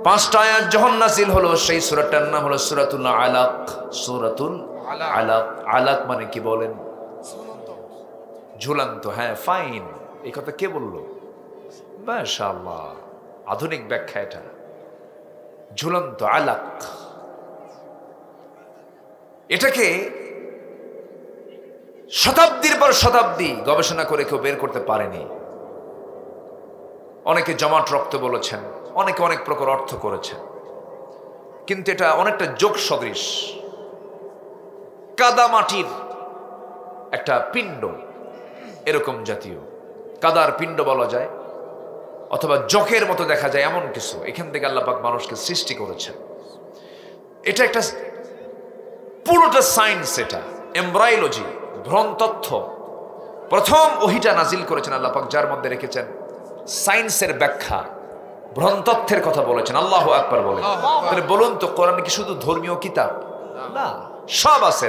5টা আয়াত যখন নাজিল হলো, সেই সূরাটার নাম হলো সূরাতুল আলাক। সূরাতুল আলাক। আলাক মানে কি বলেন? ঝুলন্ত। হ্যাঁ, ফাইন। এই কথা কে বললো? মাশাআল্লাহ, আধুনিক ব্যাখ্যা এটা। ঝুলন্ত আলাক, এটাকে শতাব্দীর পর শতাব্দী গবেষণা করে কেউ বের করতে পারেনি। অনেকে জমাট রক্ত বলেছেন, অনেকে অনেক প্রকার অর্থ করেছেন, কিন্তু এটা অনেকটা যোগ সদৃশ। কাদা মাটির একটা পিণ্ড, এরকম জাতীয় কাদার পিণ্ড বলা যায়, অথবা জকের মতো দেখা যায়, এমন কিছু। এখান থেকে আল্লাহ পাক মানুষকে সৃষ্টি করেছেন। এটা একটা পুরোটা সায়েন্স, এটা এমব্রায়োলজি, ভ্রূণতত্ত্ব। প্রথম ওহীটা নাজিল করেছেন আল্লাহ পাক, যার মধ্যে রেখেছেন সায়েন্সের ব্যাখ্যা, ভ্রূণতত্ত্বের কথা বলেছেন। আল্লাহু আকবার বলেন। তাহলে বলুন তো, কোরআন কি শুধু ধর্মীয় কিতাব? না, সব আছে।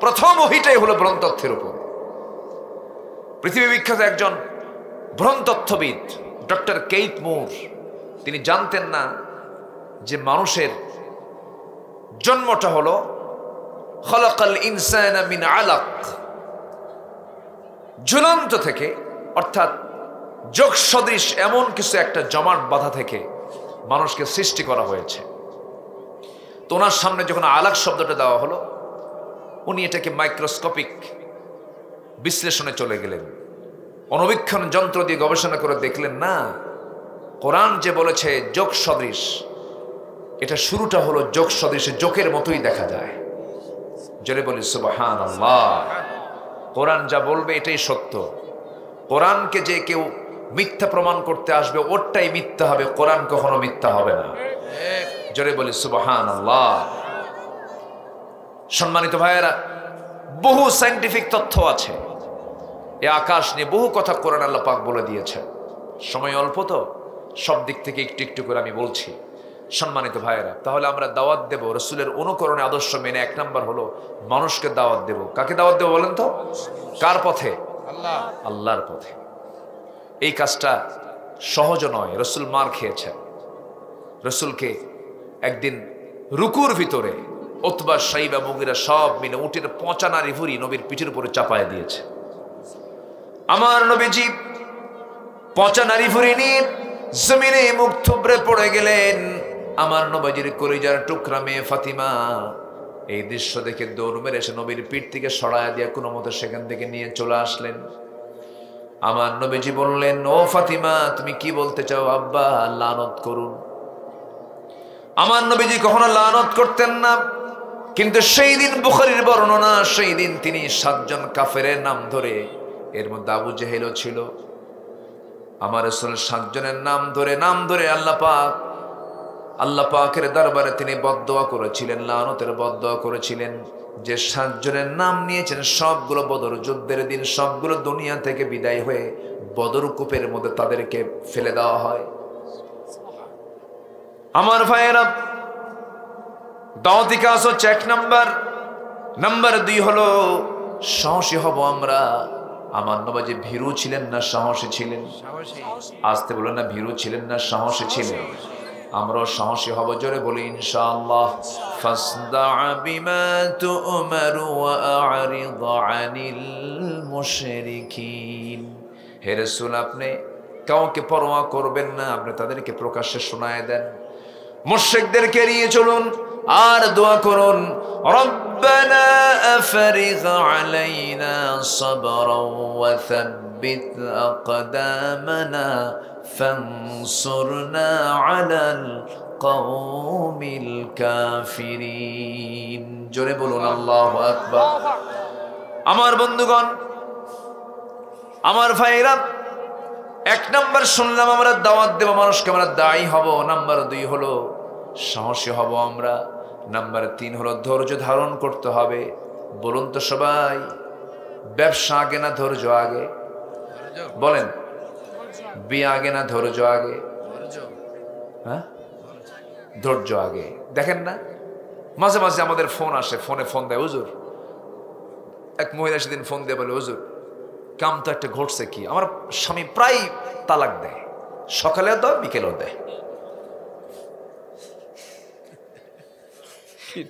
প্রথম ওহীটাই হলো ভ্রূণতত্ত্বের উপর। পৃথিবী বিখ্যাত একজন ভ্রূণতত্ত্ববিদ ডক্টর কেইথ মুর, তিনি জানতেন না যে মানুষের জন্মটা হলো খলাকাল ইনসানা মিন আলাক, ঝুলন্ত থেকে, অর্থাৎ যোগ সদৃশ এমন কিছু একটা জমাট বাঁধা থেকে মানুষকে সৃষ্টি করা হয়েছে। তো ওনার সামনে যখন আলাক শব্দটা দেওয়া হলো, উনি এটাকে মাইক্রোস্কোপিক বিশ্লেষণে চলে গেলেন। অণুবীক্ষণ যন্ত্র দিয়ে গবেষণা করে দেখলেন, না, কোরআন যে বলেছে যোগ সদৃশ, এটা শুরুটা হলো যোগ সদৃশে, যোগের মতোই দেখা যায়। জোরে বলি সুবহানাল্লাহ। কোরআন যা বলবে এটাই সত্য। কোরআনকে যে কেউ মিথ্যা প্রমাণ করতে আসবে, ওরটাই মিথ্যা হবে, কোরআন কখনো মিথ্যা হবে না। জোরে বলি সুবহানাল্লাহ। সম্মানিত ভাইয়েরা, বহু সায়েন্টিফিক তথ্য আছে। এই আকাশ নিয়ে বহু কথা কোরআন আল্লাহ পাক বলে দিয়েছেন। সময় অল্প, তো সব দিক থেকে একটু একটু করে আমি বলছি। সম্মানিত ভাইয়েরা, তাহলে আমরা দাওয়াত দেব রাসূলের অনুকরণে, আদর্শ মেনে। 1 নম্বর হলো মানুষকে দাওয়াত দেব। কাকে দাওয়াত দেব বলেন তো? কার পথে? আল্লাহর পথে। এই কাজটা সহজ নয়। রাসূল মার খেয়েছেন। রাসূলকে একদিন রুকুর ভিতরে উতবা, সাইবা, মুগিরা সব মিলে উটের পচা নারী ভুরি নবীর পিঠের উপরে চাপায় দিয়েছে। আমার নবীজি পচা নারী ভুরি নিয়ে জমিনে মুখ থুবড়ে পড়ে গেলেন। আমার নবীজির কলিজার টুকরা মেয়ে ফাতিমা এই দৃশ্য দেখে দৌড় মেরে এসে নবীর পিঠ থেকে সরায় দিয়ে কোনো মতো সেখান থেকে নিয়ে চলে আসলেন। আমার নবীজি বললেন, ও ফাতিমা, তুমি কি বলতে চাও? আব্বা লানত করুন। আমার নবীজি কখনো লানত করতেন না, কিন্তু সেই দিন বুখারীর বর্ণনা, সেই দিন তিনি 7 জন কাফেরের নাম ধরে, এর মধ্যে আবু জেহেলও ছিল, আমার রাসূল 7 জনের নাম ধরে আল্লাহ পাকের দরবারে তিনি বদদোয়া করেছিলেন, লানতের বদদোয়া করেছিলেন। যে 7 জনের নাম নিয়েছেন সবগুলো বদর যুদ্ধের দিন সবগুলো দুনিয়া থেকে বিদায় হয়ে বদর কূপের মধ্যে তাদেরকে ফেলে দেওয়া হয়। আমার ভাইয়েরা, দাওয়াতি কাজ হচ্ছে 1 নাম্বার 2 হলো সাহসী হব আমরা। আমার নবীজি ভীরু ছিলেন না সাহসী ছিলেন? আসতে বলেন না, ভীরু ছিলেন না সাহসী ছিলেন? আমরাও সাহসী হব, জোরে বলি ইনশাআল্লাহ। ফাসদা বিমা তু'মারু ওয়া আ'রিদ আনিল মুশরিকিন। হে রাসূল, আপনি কাউকে পরোয়া করবেন না, আপনি তাদেরকে প্রকাশ্যে শোনায় দেন, মুশরিকদেরকে এড়িয়ে চলুন আর দোয়া করুন, রব্বানা আফরিগ আলাইনা সাবরান ওয়া সাব্বিত আকদামানা ফানসুরনা আলাল কওমিল কাফিরিন। জোরে বলুন আল্লাহু আকবার। আমার বন্ধুগণ, আমার ভাইরা, 1 নাম্বার শুনলাম আমরা দাওয়াত দেব মানুষকে, আমরা দায়ী হব। নাম্বার 2 হলো সাহসী হব আমরা। নাম্বার 3 হলো ধৈর্য ধারণ করতে হবে। বলুন তো সবাই, ব্যবসা আগে না ধৈর্য আগে? বলেন, বিয়ে আগে না ধৈর্য আগে? হ্যাঁ, ধৈর্য আগে। দেখেন না, মাঝে মাঝে আমাদের ফোন আসে, ফোন দেয় হুজুর। এক মহিলা সেদিন ফোন দিয়ে বলে, হুজুর কাম তো একটা ঘটছে, কি আমার স্বামী প্রায় তালাক দেয়, সকালেও দেয় বিকেলেও দেয়।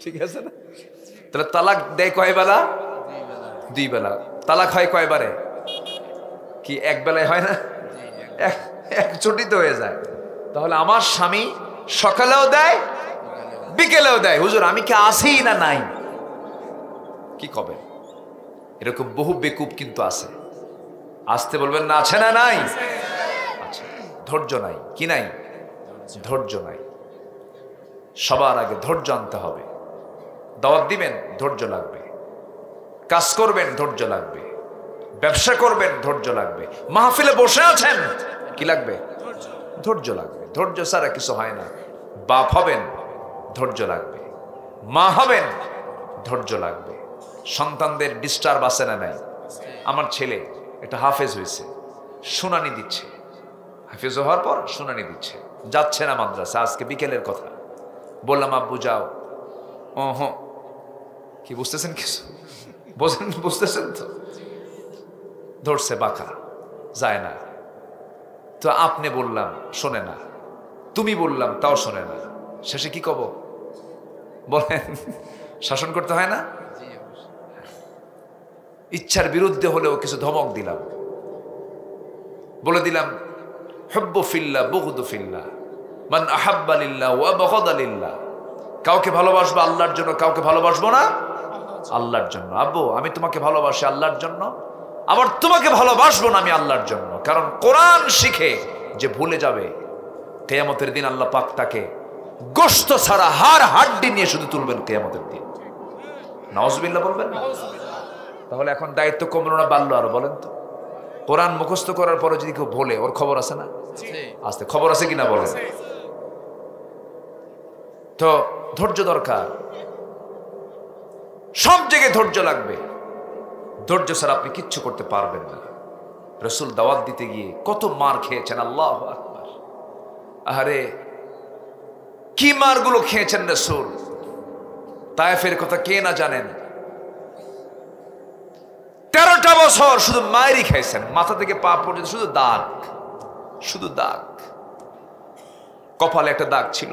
ঠিক আছে না? তাহলে তালাক দেয় কয় বেলা? 2 বেলা। তালাক হয় কয় বারে? কি 1 বেলায় হয় না? এক ছুটিতে হয়ে যায়। তাহলে আমার স্বামী সকালেও দেয় বিকেলেও দেয়, হুজুর আমি কি আছি না নাই? কি কবে? এরকম বহু বেকুব কিন্তু আছে। আসতে বলবেন না, আছে না নাই? আচ্ছা, ধৈর্য নাই। কি নাই? ধৈর্য নাই। সবার আগে ধৈর্য আনতে হবে। দাওয়াত দিবেন, ধৈর্য লাগবে। কাজ করবেন, ধৈর্য লাগবে। ব্যবসা করবেন, ধৈর্য লাগবে। মাহফিলে বসে আছেন, কি লাগবে? ধৈর্য লাগবে। ধৈর্য ছাড়া কিছু হয় না। বাপ হবেন, ধৈর্য লাগবে। মা হবেন, ধৈর্য লাগবে। সন্তানদের ডিস্টার্ব আছে না নাই? আমার ছেলে একটা হাফেজ হয়েছে, শুনানি দিচ্ছে, হাফেজ হওয়ার পর শুনানি দিচ্ছে, যাচ্ছে না মাদ্রাসা। আজকে বিকেলের কথা, বললাম আব্বু যাও। কি বুঝতেছেন কিছু? বুঝতেছেন তো? ধরছে বাঁকা, যায় না। তো আপনি বললাম শোনে না, তুমি বললাম তাও শোনে না। শেষে কি কব বলেন? শাসন করতে হয় না? ইচ্ছার বিরুদ্ধে হলেও কিছু ধমক দিলাম, বলে দিলাম হুব্বু ফিল্লাহ বুগদু ফিল্লাহ, মান আহাব্বা লিল্লাহ ওয়া বাগাদা লিল্লাহ। কাউকে ভালোবাসবো আল্লাহর জন্য, কাউকে ভালোবাসবো না আল্লাহর জন্য। আব্বু আমি তোমাকে ভালোবাসি আল্লাহর জন্য, আবার তোমাকে ভালোবাসবো না আমি আল্লাহর জন্য। কারণ কোরআন শিখে যে ভুলে যাবে, কিয়ামতের দিন আল্লাহ পাক তাকে গোশত ছাড়া হাড় হাড্ডি নিয়ে শুধু তুলবেন কিয়ামতের দিন। নাউজুবিল্লাহ বলবেন না? তাহলে এখন দায়িত্ব কমলো না বাড়লো আরো? বলেন তো, কোরআন মুখস্থ করার পরে যদি কেউ ভোলে, ওর খবর আছে না? আস্তে খবর আছে কিনা বলেন? তো ধৈর্য দরকার, সব জায়গায় ধৈর্য লাগবে। ধৈর্য ছাড়া আপনি কিচ্ছু করতে পারবেন না। রাসূল দাওয়াত দিতে গিয়ে কত মার খেয়েছেন, আল্লাহু আকবার। আরে কি মারগুলো খেয়েছেন রাসূল, তায়েফের কথা কে না জানেন। 13টা বছর শুধু মায়েরই খাইছেন, মাথা থেকে পা পর্যন্ত শুধু দাগ, শুধু দাগ। কপালে একটা দাগ ছিল,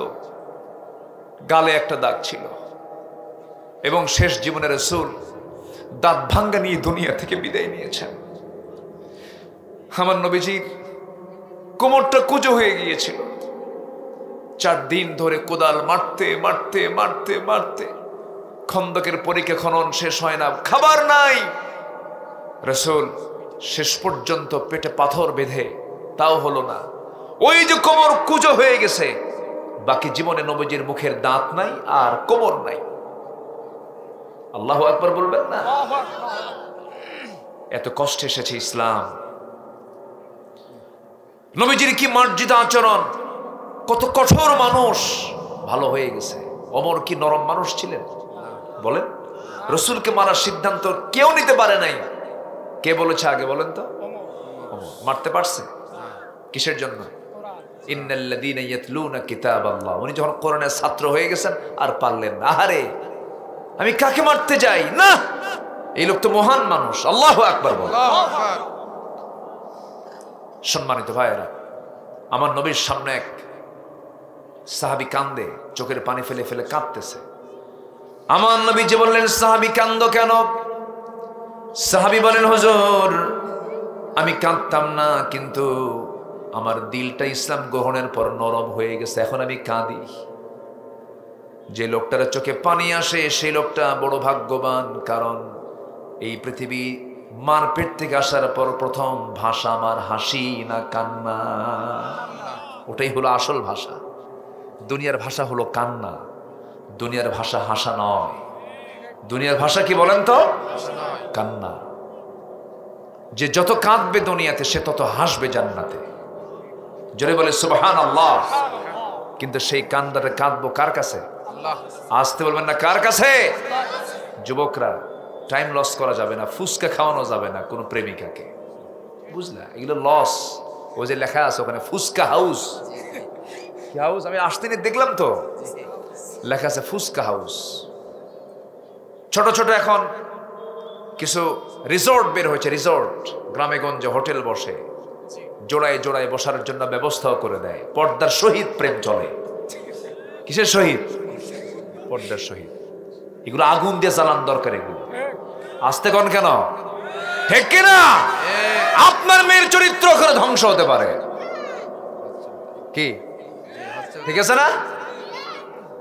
গালে একটা দাগ ছিল, এবং শেষ জীবনে রাসূল দাঁত ভাঙ্গা নিয়ে দুনিয়া থেকে বিদায় নিয়েছেন। আমার নবীজির কোমরটা কুঁজো হয়ে গিয়েছিল। 4 দিন ধরে কোদাল মারতে মারতে মারতে মারতে খন্দকের পরীক্ষা খনন শেষ হয় না, খাবার নাই। রাসূল শেষ পর্যন্ত পেটে পাথর বেঁধে, তাও হলো না। ওই যে কোমর কুঁজো হয়ে গেছে, বাকি জীবনে নবীজির মুখের দাঁত নাই আর কোমর নাই। আল্লাহু আকবার বলবেন না? এত কষ্টে এসেছে ইসলাম। নবীজির কি মার্জিত আচরণ, কত কঠোর মানুষ, ভালো হয়ে গেছে। ওমর কি নরম মানুষ ছিলেন? বলেন। রাসূলকে মারার সিদ্ধান্ত কেউ নিতে পারে নাই। কে বলেছে আগে বলেন তো? ওমর। মারতে পারছে কিসের জন্য? ইন্নাল্লাযীনা ইয়াতলুনা কিতাবাল্লাহ। উনি যখন কোরআনের ছাত্র হয়ে গেছেন আর পারলেন না। আহারে, আমি কাকে মারতে যাই না, এই লোক তো মহান মানুষ। আল্লাহু আকবার বল। সম্মানিত ভাইয়েরা, আমার নবীর সামনে এক সাহাবী কান্দে, চোখের পানি ফেলে ফেলে কাঁদতেছে। আমার নবী যে বললেন, সাহাবী কান্দো কেন? সাহাবী বলেন, হুজুর আমি কাঁদতাম না, কিন্তু আমার দিলটা ইসলাম গ্রহণের পর নরম হয়ে গেছে, এখন আমি কাঁদি। যে লোকটার চোখে পানি আসে সেই লোকটা বড় ভাগ্যবান, কারণ এই পৃথিবী মার পেট থেকে আসার পর প্রথম ভাষা আমার হাসি না কান্না। ওটাই হলো আসল ভাষা। দুনিয়ার ভাষা হলো কান্না, দুনিয়ার ভাষা হাসা নয়। দুনিয়ার ভাষা কি বলেন তো? কান্না। যে যত কাঁদবে দুনিয়াতে সে তত হাসবে জান্নাতে। জোরে বলে সুবহানাল্লাহ। কিন্তু সেই কান্দাটা কাঁদবো কার কাছে? আসতে বলবেন না, কার কাছে? যুবকরা, টাইম লস করা যাবে না, ফুসকা খাওয়ানো যাবে না কোনো প্রেমিকাকে, বুঝলা? এগুলো লস। ওই যে লেখা আছে ওখানে ফুসকা হাউস। কি হাউস? আমি আসতে দেখলাম তো লেখা আছে ফুসকা হাউস। ছোট ছোট এখন কিছু রিসোর্ট বের হয়েছে, রিসোর্ট গ্রামে গঞ্জে হোটেল বসে, জোড়ায় জোড়ায় বসার জন্য ব্যবস্থাও করে দেয়। পর্দার সহিত প্রেম চলে। কিসের সহিত? পর্দার সহিত। এগুলো আগুন দিয়ে জ্বালান দরকার। এগুলো আসতে কোন কেন? ঠিক কিনা? আপনার মেয়ের চরিত্র করে ধ্বংস হতে পারে। কি ঠিক আছে না?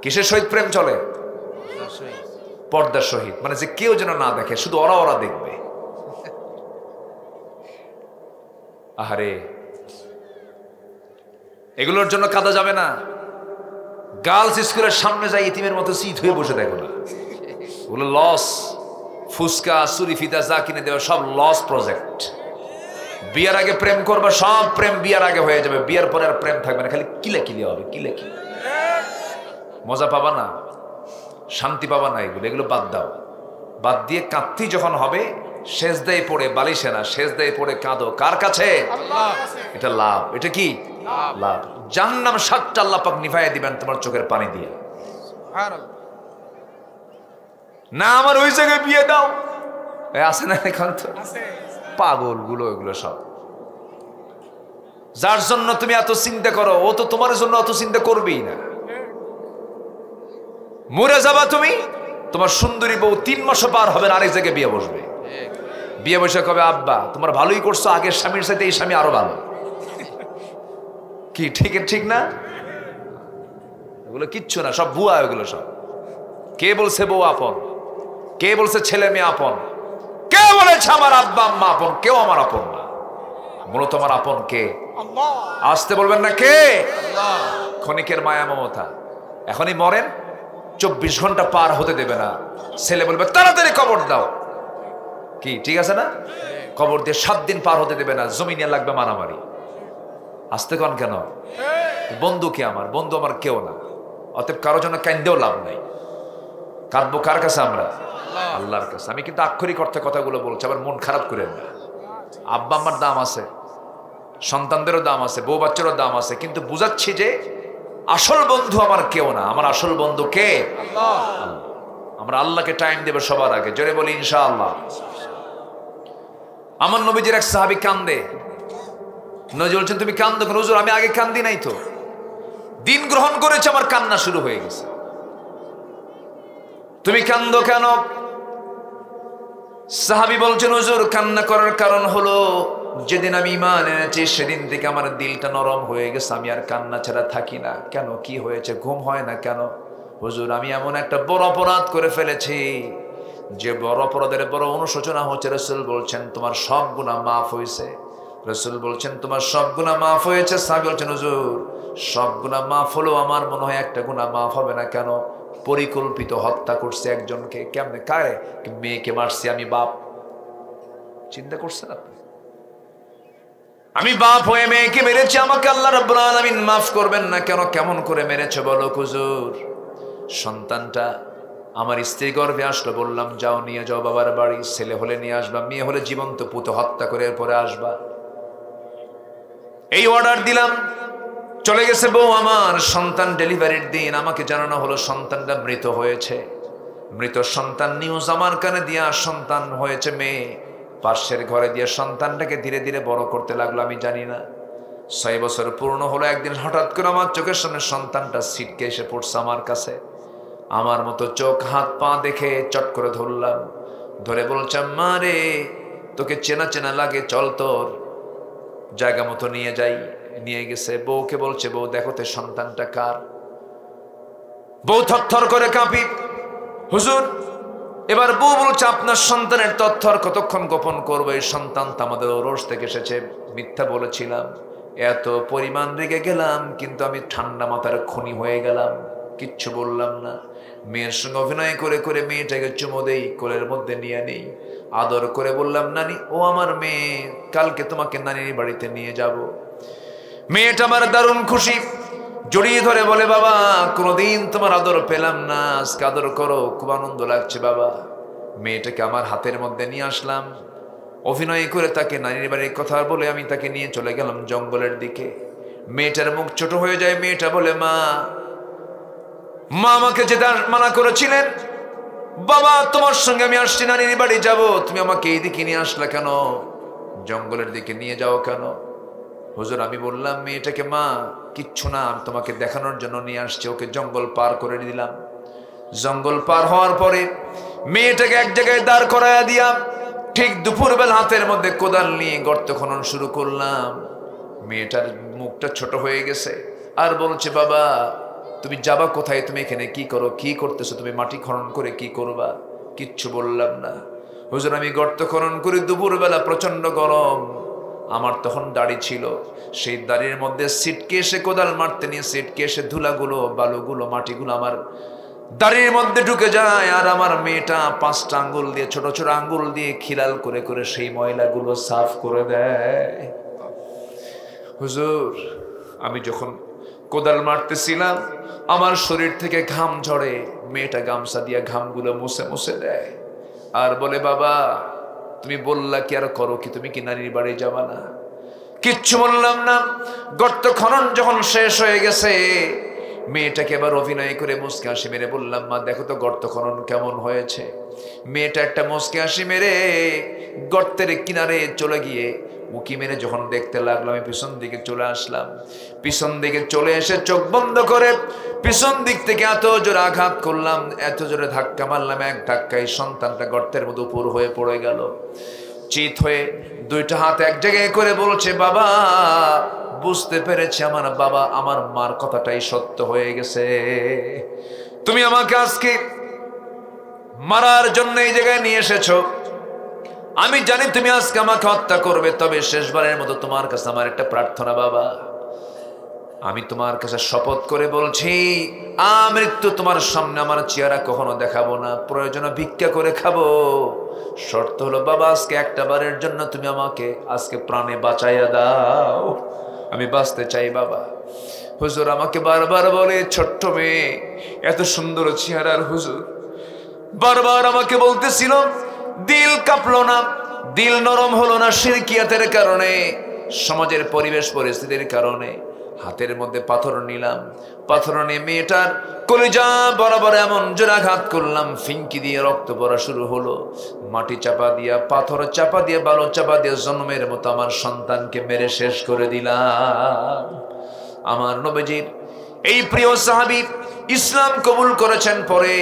কিসের সহিত প্রেম চলে? পর্দার সহিত। মানে যে কেউ যেন না দেখে, শুধু ওরা ওরা দেখবে। আহারে, এগুলোর জন্য কাঁদা যাবে না। গার্লস স্কুলের সামনে যাই ইতিমের মতো সিট হয়ে বসে দেখো না, ওগুলো লস। ফুসকা সুরি ফিতা যা কিনে দেবে সব লস প্রজেক্ট। বিয়ার আগে প্রেম করবে, সব প্রেম বিয়ার আগে হয়ে যাবে, বিয়ার পরে আর প্রেম থাকবে না, খালি কিলাকিলি হবে, কিলাকিলি। মজা পাবা না, শান্তি পাবা না। এগুলো বাদ দাও। বাদ দিয়ে কাঁদতি যখন হবে, সেজদায় পড়ে, বালিশে না, সেজদায় পড়ে কাঁদো। কার কাছে? এটা লাভ। এটা কি লাভ? জাহান্নাম 7টা আল্লাহ পাক নিভাইয়া দিবেন তোমার চোখের পানি দিয়ে। না আমার ওই জায়গায় বিয়ে দাও, আছে না এখন তো পাগল গুলো, এগুলো সব। যার জন্য তুমি এত চিন্তা করো, ও তো তোমার জন্য অত চিন্তা করবেই না। মরে যাবা তুমি, তোমার সুন্দরী বউ 3 মাসও পার হবে না, আরেক জায়গায় বিয়ে বসবে। বিয়ে বসে কবে, আব্বা তোমার ভালোই করছো, আগের স্বামীর সাথে এই স্বামী আরো ভালো। কি ঠিক না? এগুলো কিচ্ছু না, সব ভুয়া। এগুলো সব। কে বলছে বউ আপন? কে বলছে ছেলে মেয়ে আপন? কে বলেছে আমার আব্বা আম্মা আপন? কেউ আমার আপন না। মূলত আমার আপন কে? আসতে বলবেন না, কে? ক্ষণিকের মায়া মমতা। এখনই মরেন, 24 ঘন্টা পার হতে দেবে না। ছেলে বলবে তাড়াতাড়ি কবর দাও। কি ঠিক আছে না? কবর দিয়ে 7 দিন পার হতে দেবে না, জমি নিয়ে লাগবে মারামারি। আসতে কন কেন? বন্ধু কে আমার? বন্ধু আমার কেউ না। অতএব কারো জন্য কান্দেও লাভ নাই। কাঁদবো কার কাছে? আমরা আল্লাহর কাছে। আমি কিন্তু আক্ষরিক অর্থে কথাগুলো বলছি, আবার মন খারাপ করেন না। আব্বা আম্মার দাম আছে, সন্তানদেরও দাম আছে, বউ বাচ্চারও দাম আছে, কিন্তু বুঝাচ্ছি যে আসল বন্ধু আমার কেউ না। আমার আসল বন্ধু কে? আল্লাহ। আমরা আল্লাহকে টাইম দেব সবার আগে। জোরে বলি ইনশাআল্লাহ। আমার নবীজির এক সাহাবী কান্দে। নবী বলছেন তুমি কান্দো কেন? হুজুর আমি আগে কান্দি নাই তো, দিন গ্রহণ করেছে আমার কান্না শুরু হয়ে গেছে। তুমি কান্দো কেন? সাহাবী বলছেন, হুজুর কান্না করার কারণ হলো যেদিন আমি ঈমান এনেছি সেদিন থেকে আমার দিলটা নরম হয়ে গেছে, আমি আর কান্না ছাড়া থাকি না। কেন, কি হয়েছে? ঘুম হয় না কেন? হুজুর আমি এমন একটা বড় অপরাধ করে ফেলেছি, যে বড় অপরাধের বড় অনুশোচনা হচ্ছে। রাসূল বলছেন তোমার সব গুনাহ মাফ হয়েছে। রাসূল বলছেন তোমার সব গুনাহ মাফ হয়েছে। সাহাবী বলছেন, হুজুর সব গুনাহ মাফ হলো, আমার মনে হয় একটা গুনাহ মাফ হবে না। কেন? পরিকল্পিত হত্যা করছে একজনকে। কেমনে? কারে? মেয়েকে মারছি আমি, বাপ। চিন্তা করছেন আপনি? আমি বাপ হয়ে মেয়েকে মেরেছি, আমাকে আল্লাহ রাব্বুল আলামিন মাফ করবেন না কেন? কেমন করে মেরেছে বলো হুজুর? সন্তানটা আমার স্ত্রী গর্ভে আসলো, বললাম যাও নিয়ে যাও বাবার বাড়ি, ছেলে হলে নিয়ে আসবা, মেয়ে হলে জীবন্ত পুঁতে হত্যা করে এরপরে আসবা। এই অর্ডার দিলাম, চলে গেছে বউ আমার। সন্তান ডেলিভারির দিন আমাকে জানানো হলো সন্তানটা মৃত হয়েছে। মৃত সন্তান নিউজ আমার কানে দিয়া, সন্তান হয়েছে মেয়ে। পাশের ঘরে দিয়ে সন্তানটাকে ধীরে ধীরে বড় করতে লাগলো, আমি জানি না। 6 বছর পূর্ণ হলো, একদিন হঠাৎ করে আমার চোখের সামনে সন্তানটা ছিটকে এসে পড়ছে আমার কাছে। আমার মতো চোখ হাত পা দেখে চট করে ধরলাম, ধরে বলছে মা রে তোকে চেনা চেনা লাগে, চল তোর জায়গা মতো নিয়ে যাই। নিয়ে গেছে, বউকে বলছে বউ দেখো তো সন্তানটা কার। বউ থরথর করে কাঁপি, হুজুর। এবার বউ বলছে আপনার সন্তানের তথ্য আর কতক্ষণ গোপন করবো? এই সন্তান তো আমাদের ওরস থেকে এসেছে। মিথ্যা বলেছিলাম, এত পরিমাণ রেগে গেলাম, কিন্তু আমি ঠান্ডা মাথার খুনি হয়ে গেলাম, কিচ্ছু বললাম না। মেয়ের সঙ্গে অভিনয় করে করে মেয়েটাকে চুমো দেই, কোলের মধ্যে নিয়ে নেই, আদর করে বললাম নানি ও আমার মেয়ে, কালকে তোমাকে নানির বাড়িতে নিয়ে যাব। মেয়েটা আমার দারুণ খুশি, জড়িয়ে ধরে বলে বাবা কোনোদিন তোমার আদর পেলাম না, আজকে আদর করো, খুব আনন্দ লাগছে বাবা। মেয়েটাকে আমার হাতের মধ্যে নিয়ে আসলাম, অভিনয় করে তাকে নানির বাড়ির কথা বলে আমি তাকে নিয়ে চলে গেলাম জঙ্গলের দিকে। মেয়েটার মুখ ছোট হয়ে যায়, মেয়েটা বলে মা আমাকে যেতে মানা করেছিলেন, বাবা তোমার সঙ্গে আমি আসছি, নানির বাড়ি যাব, তুমি আমাকে এইদিকে নিয়ে আসলা কেন? জঙ্গলের দিকে নিয়ে যাও কেন? হুজুর আমি বললাম মেয়েটাকে মা কিচ্ছু না, আমি তোমাকে দেখানোর জন্য নিয়ে আসছি। ওকে জঙ্গল পার করে দিলাম। জঙ্গল পার হওয়ার পরে মেয়েটাকে এক জায়গায় দাঁড় করায়া দিয়া ঠিক দুপুরবেলা হাতের মধ্যে কোদাল নিয়ে গর্ত খনন শুরু করলাম। মেয়েটার মুখটা ছোট হয়ে গেছে, আর বলছে বাবা তুমি যাবা কোথায়? তুমি এখানে কি করো? কি করতেছো তুমি? মাটি খনন করে কি করবা? কিচ্ছু বললাম না। হুজুর আমি গর্ত খনন করি, দুপুরবেলা প্রচন্ড গরম, আমার তখন দাড়ি ছিল, সেই দাড়ির মধ্যে সিটকে এসে কোদাল মারতে নিয়ে সিটকে এসে ধুলাগুলো বালুগুলো মাটিগুলো আমার দাড়ির মধ্যে ঢুকে যায়। আর আমার মেয়েটা 5টা আঙ্গুল দিয়ে, ছোট ছোট আঙ্গুল দিয়ে খিলাল করে করে সেই ময়লাগুলো সাফ করে দেয়। হুজুর আমি যখন কোদাল মারতেছিলাম আমার শরীর থেকে ঘাম ঝরে, মেয়েটা গামছা দিয়ে ঘামগুলো মুছে মুছে দেয়, আর বলে বাবা তুমি বললা কি আর করো কি? তুমি কি নানির বাড়ি যাবা না? কিচ্ছু বললাম না। গর্ত খনন যখন শেষ হয়ে গেছে, মেয়েটাকে এবার অভিনয় করে মুচকি হাসি মেরে বললাম মা দেখো তো গর্ত খনন কেমন হয়েছে। মেয়েটা একটা মুচকি হাসি মেরে গর্তের কিনারে চলে গিয়ে উকি মেরে যখন দেখতে লাগলো, আমি পিছন দিকে চলে আসলাম। পিছন দিকে চলে এসে চোখ বন্ধ করে পিছন দিক থেকে এত জোরে আঘাত করলাম, এত জোরে ধাক্কা মারলাম, এক ধাক্কায় সন্তানটা গর্তের মধ্যে উপর হয়ে পড়ে গেল। চিত হয়ে 2টা হাত এক জায়গায় করে বলছে বাবা বুঝতে পেরেছি আমার বাবা আমার মার কথাটাই সত্য হয়ে গেছে, তুমি আমাকে আজকে মারার জন্য এই জায়গায় নিয়ে এসেছো। আমি জানি তুমি আজকে আমাকে হত্যা করবে, তবে শেষবারের মতো তোমার কাছে আমার একটা প্রার্থনা বাবা, আমি তোমার কাছে শপথ করে বলছি মৃত্যু তোমার সামনে আমার চেহারা কখনো দেখাবো না, প্রয়োজনে ভিক্ষা করে খাবো। শর্ত হলো বাবা আজকে একটা বারের জন্য তুমি আমাকে আজকে প্রাণে বাঁচাইয়া দাও, আমি বাঁচতে চাই বাবা। হুজুর আমাকে বারবার বলে ছোট্ট মেয়ে, এত সুন্দর চেহারার হুজুর বারবার আমাকে বলতেছিল, দিল কাঁপলো না, দিল নরম হলো না শিরকিয়াতের কারণে, সমাজের পরিবেশ পরিস্থিতির কারণে। হাতের মধ্যে পাথর নিলাম, পাথর নিয়ে মেয়েটার কলিজা বরাবর এমন জোরাঘাত করলাম, ফিঙ্কি দিয়ে রক্ত পড়া শুরু হলো। মাটি চাপা দিয়া, পাথর চাপা দিয়ে, বালু চাপা দিয়ে জন্মের মতো আমার সন্তানকে মেরে শেষ করে দিলাম। আমার নবীজির এই প্রিয় সাহাবী ইসলাম কবুল করেছেন পরে,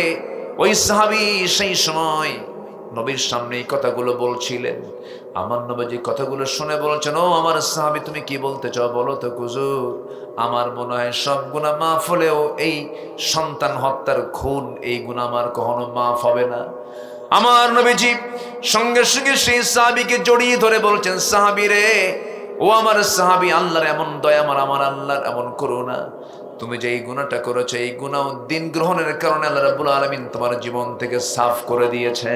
ওই সাহাবী সেই সময় নবীর সামনে এই কথাগুলো বলছিলেন। আমার নবী কথাগুলো শুনে বলছেন, ও আমার সাহাবী, তুমি কি বলতে চাও বলো তো হুজুর। আমার মনে হয় সব গুনাহ মাফ হলেও এই সন্তান হত্যার খুন, এই গুনাহ আমার কখনো মাফ হবে না। আমার নবীজি সঙ্গে সঙ্গে সেই সাহাবীকে জড়িয়ে ধরে বলছেন, সাহাবী রে, ও আমার সাহাবী, আল্লাহর এমন দয়া, আমার আল্লাহর এমন করুণা, তুমি যে এই গুনাহটা করেছো, এই গুনাহ দিন গ্রহণের কারণে আল্লাহ রাব্বুল আলামিন তোমার জীবন থেকে সাফ করে দিয়েছে।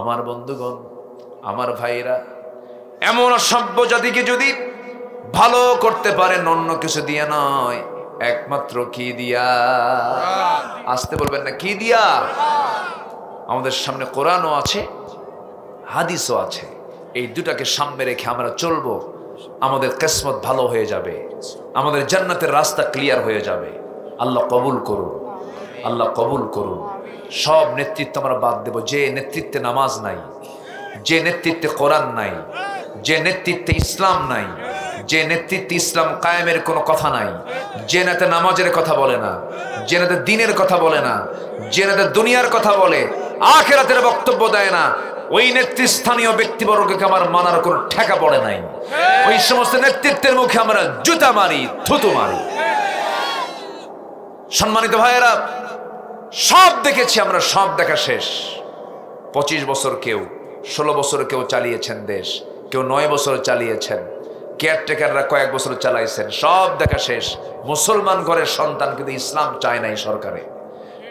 আমার বন্ধুগণ, আমার ভাইরা, এমন অসভ্য জাতিকে যদি ভালো করতে পারেন অন্য কিছু দিয়ে নয়, একমাত্র কি দিয়া? আসতে বলবেন না, কি দিয়া? আমাদের সামনে কোরআনও আছে, হাদিসও আছে। এই দুটাকে সামনে রেখে আমরা চলবো, আমাদের কিসমত ভালো হয়ে যাবে, আমাদের জান্নাতের রাস্তা ক্লিয়ার হয়ে যাবে। আল্লাহ কবুল করুন, আল্লাহ কবুল করুন। সব নেতৃত্ব আমরা বাদ দেব। যে নেতৃত্বে নামাজ নাই, যে নেতৃত্বে কোরআন নাই, যে নেতৃত্বে ইসলাম নাই, যে নেতৃত্বে ইসলাম কায়েমের কোনো কথা নাই, যে নেতা নামাজের কথা বলে না, যে নেতা দ্বীনের কথা বলে না, যে নেতা দুনিয়ার কথা বলে, আখিরাতের বক্তব্য দেয় না, ওই নেতৃস্থানীয় ব্যক্তিবর্গকে আমার মানার কোনো ঠেকা পড়ে নাই। ওই সমস্ত নেতৃত্বের মুখে আমরা জুতা মারি, থুতু মারি। সম্মানিত ভাইয়েরা, সব দেখেছি আমরা, সব দেখা শেষ। 25 বছর কেউ, 16 বছর কেউ চালিয়েছেন দেশ, কেউ 9 বছর চালিয়েছেন, কেয়ারটেকাররা কয়েক বছর চালাইছেন, সব দেখা শেষ। মুসলমান ঘরের সন্তান কিন্তু ইসলাম চায় নাই সরকারে,